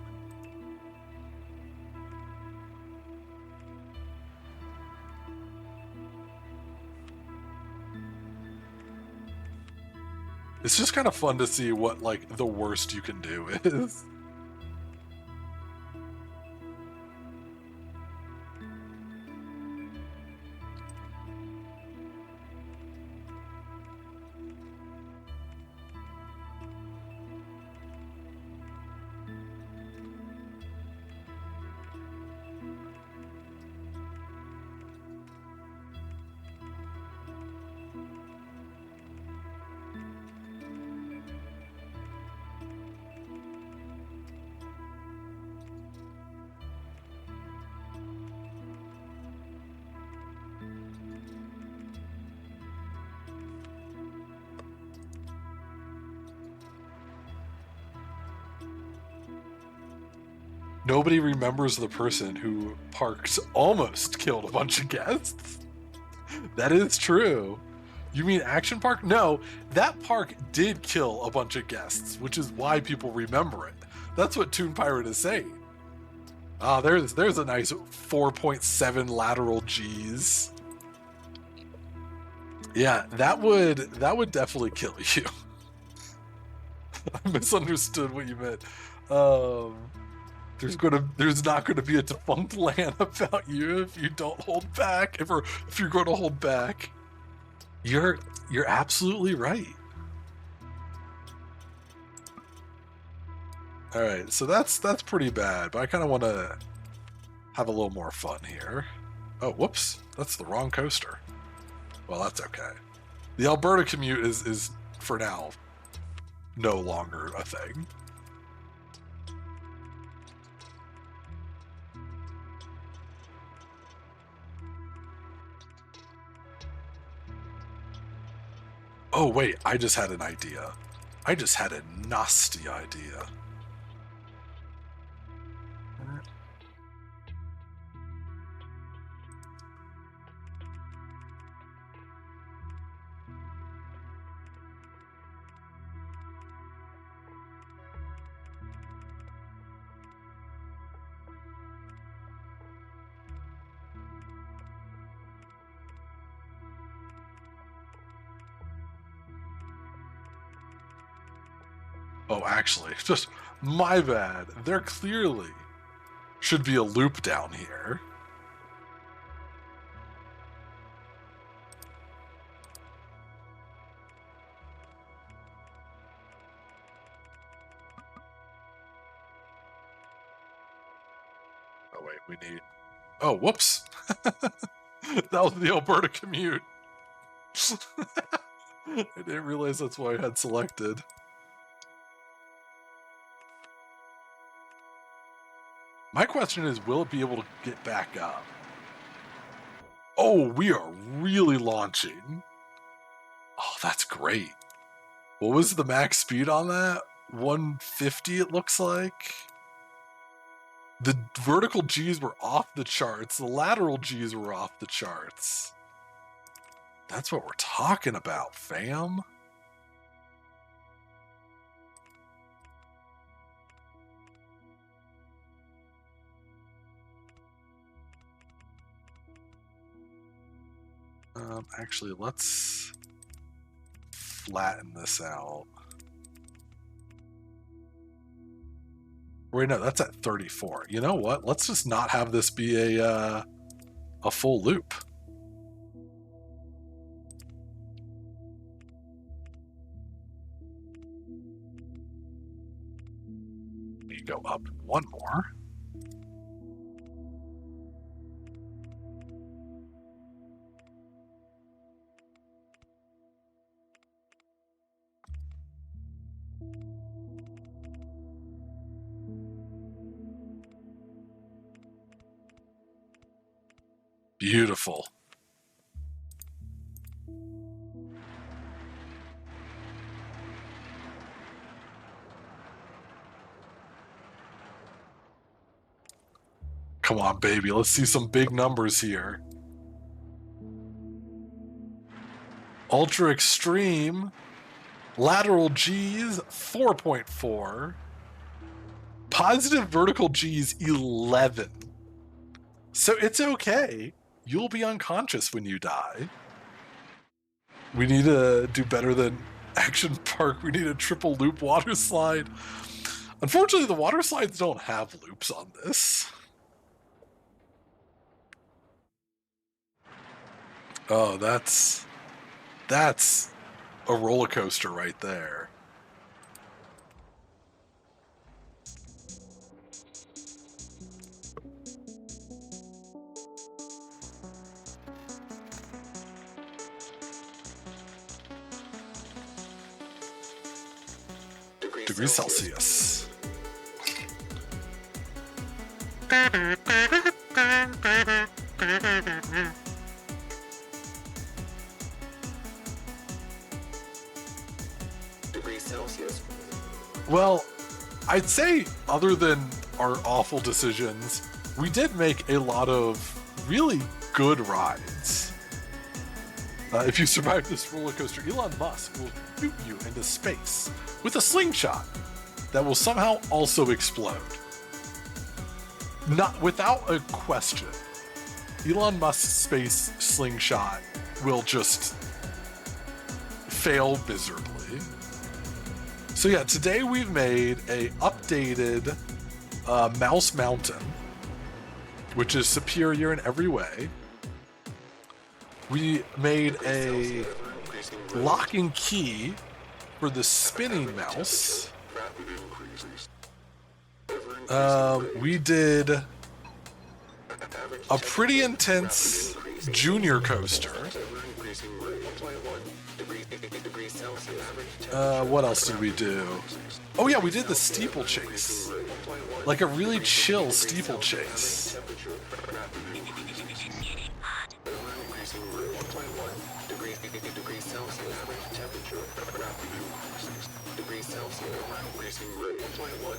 It's just kind of fun to see what, like, the worst you can do is. Nobody remembers the person who almost killed a bunch of guests. That is true. You mean Action Park? No, that park did kill a bunch of guests, which is why people remember it. That's what Toon Pirate is saying. Ah, there's a nice 4.7 lateral G's. Yeah, that would definitely kill you. I misunderstood what you meant. There's not gonna be a defunct land about you if you don't hold back. If you're going to hold back, you're absolutely right. All right, so that's pretty bad, but I kind of want to have a little more fun here. Oh, whoops, that's the wrong coaster. Well, that's okay. The Alberta commute is for now no longer a thing. Oh wait, I just had an idea. I just had a nasty idea. Oh, actually, just my bad. There clearly should be a loop down here. Oh, wait, we need... Oh, whoops. That was the Alberta commute. I didn't realize that's what I had selected. My question is, will it be able to get back up? Oh, we are really launching. Oh, that's great. What was the max speed on that? 150, it looks like. The vertical G's were off the charts. The lateral G's were off the charts. That's what we're talking about, fam. Actually, let's flatten this out. Wait, no, that's at 34. You know what? Let's just not have this be a full loop. You go up one more. Beautiful. Come on, baby. Let's see some big numbers here. Ultra Extreme. Lateral G's, 4.4. Positive vertical G's, 11. So it's okay. You'll be unconscious when you die. We need to do better than Action Park. We need a triple loop water slide. Unfortunately, the water slides don't have loops on this. Oh, that's a roller coaster right there. Degrees Celsius. Degrees Celsius. Well, I'd say other than our awful decisions, we did make a lot of really good rides. If you survive this roller coaster, Elon Musk will shoot you into space with a slingshot that will somehow also explode. Not without a question. Elon Musk's space slingshot will just fail miserably. So yeah, today we've made a updated Mouse Mountain, which is superior in every way. We made a lock and key for the spinning mouse. We did a pretty intense junior coaster. What else did we do? Oh yeah, we did the steeplechase. Like a really chill steeplechase.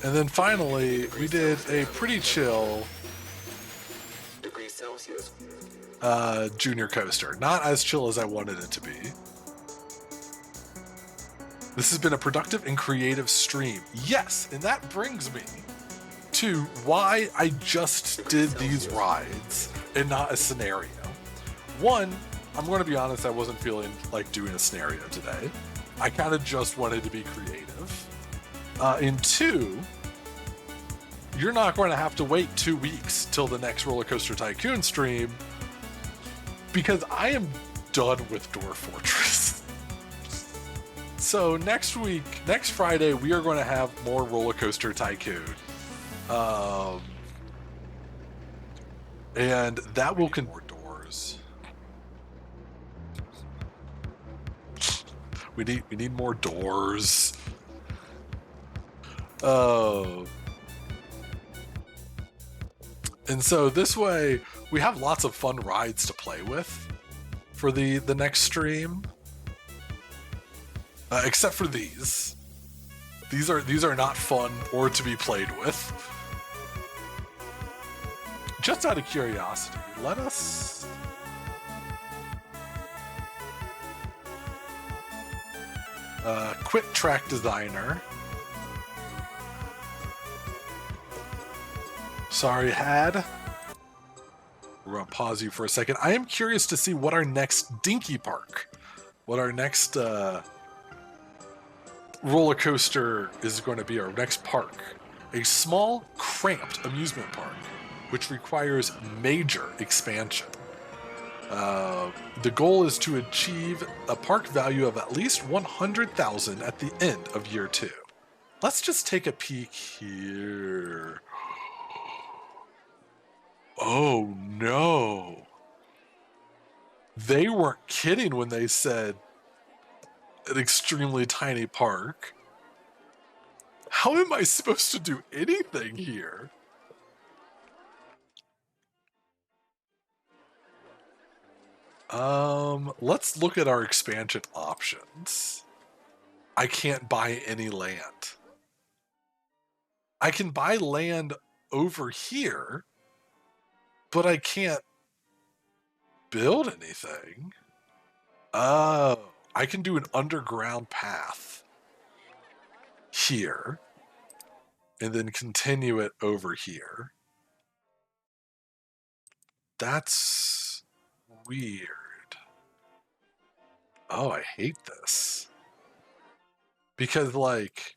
And then finally, we did a pretty chill junior coaster. Not as chill as I wanted it to be. This has been a productive and creative stream. Yes, and that brings me to why I just did these rides and not a scenario. One, I'm going to be honest, I wasn't feeling like doing a scenario today. I kind of just wanted to be creative. And two, you're not going to have to wait 2 weeks till the next RollerCoaster Tycoon stream because I am done with Door Fortress. So next week, next Friday, we are going to have more RollerCoaster Tycoon. And that will more doors. We need more doors. Oh. And so this way, we have lots of fun rides to play with for the next stream. Except for these. These are not fun or to be played with. Just out of curiosity, let us... Quit Track Designer. Sorry, Had. We're going to pause you for a second. I am curious to see what our next Dinky Park, what our next roller coaster is going to be, our next park. A small, cramped amusement park, which requires major expansion. The goal is to achieve a park value of at least $100,000 at the end of year 2. Let's just take a peek here. Oh no. They weren't kidding when they said an extremely tiny park. How am I supposed to do anything here? Let's look at our expansion options. I can't buy any land. I can buy land over here, but I can't build anything. Oh, I can do an underground path here and then continue it over here. That's weird. Oh, I hate this. Because, like,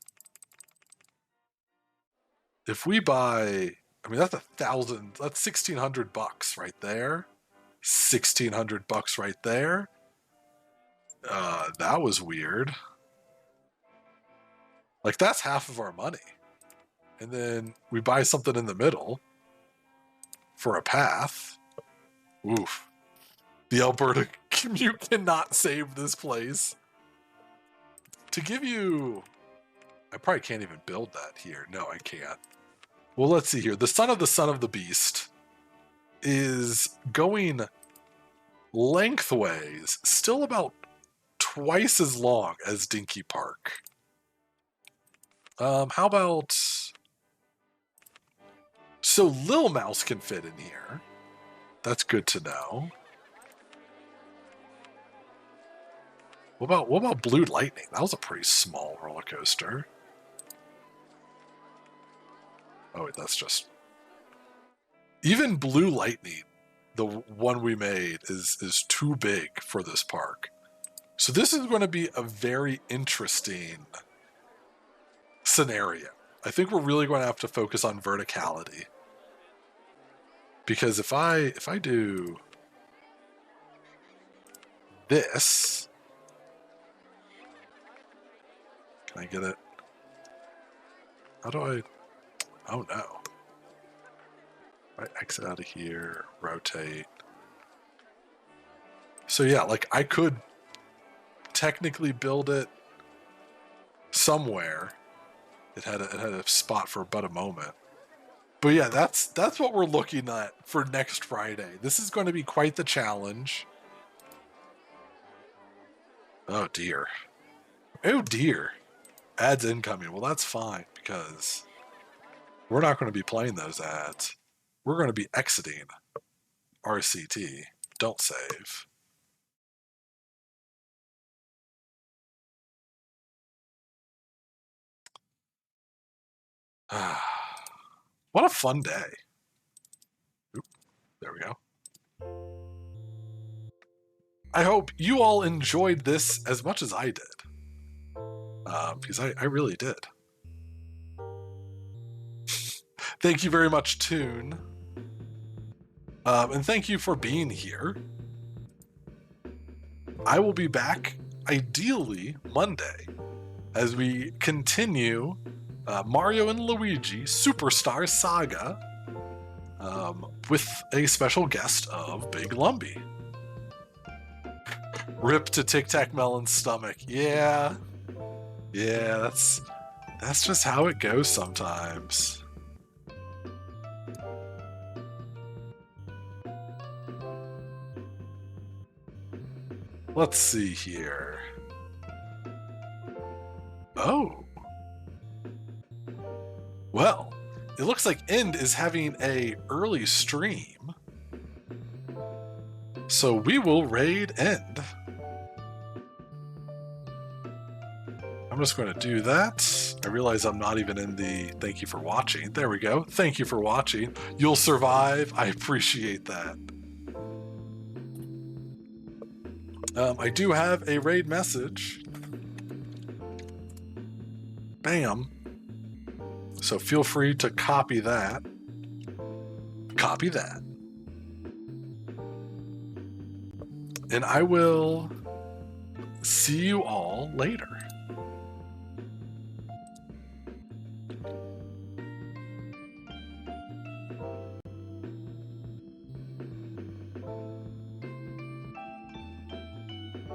if we buy, I mean, that's that's $1,600 right there. $1,600 right there. That was weird. Like, that's half of our money. And then we buy something in the middle for a path. Oof. The Alberta commute cannot save this place. To give you... I probably can't even build that here. No, I can't. Well, let's see here. The son of the beast is going lengthways, still about twice as long as Dinky Park. How about... So Lil Mouse can fit in here. That's good to know. What about Blue Lightning? That was a pretty small roller coaster. Oh, wait, that's just... Even Blue Lightning, the one we made, is too big for this park. So this is going to be a very interesting scenario. I think we're really going to have to focus on verticality. Because if I do this... Can I get it? How do I... Oh, no. Right, exit out of here, rotate. So yeah, like I could technically build it somewhere. It had a spot for but a moment. But yeah, that's what we're looking at for next Friday. This is going to be quite the challenge. Oh dear. Oh dear. Ads incoming. Well, that's fine because we're not going to be playing those ads. We're going to be exiting RCT. Don't save. What a fun day. Oop, there we go. I hope you all enjoyed this as much as I did. Because I really did. Thank you very much, Toon. And thank you for being here. I will be back, ideally, Monday, as we continue Mario and Luigi Superstar Saga with a special guest of Big Lumbee. Rip to Tic Tac Melon's stomach. Yeah, that's just how it goes sometimes. Let's see here. Oh. Well, it looks like End is having a early stream. So we will raid End. I'm just going to do that. I realize I'm not even in the thank you for watching. There we go. Thank you for watching. You'll survive. I appreciate that. I do have a raid message. Bam. So feel free to copy that. Copy that. And I will see you all later.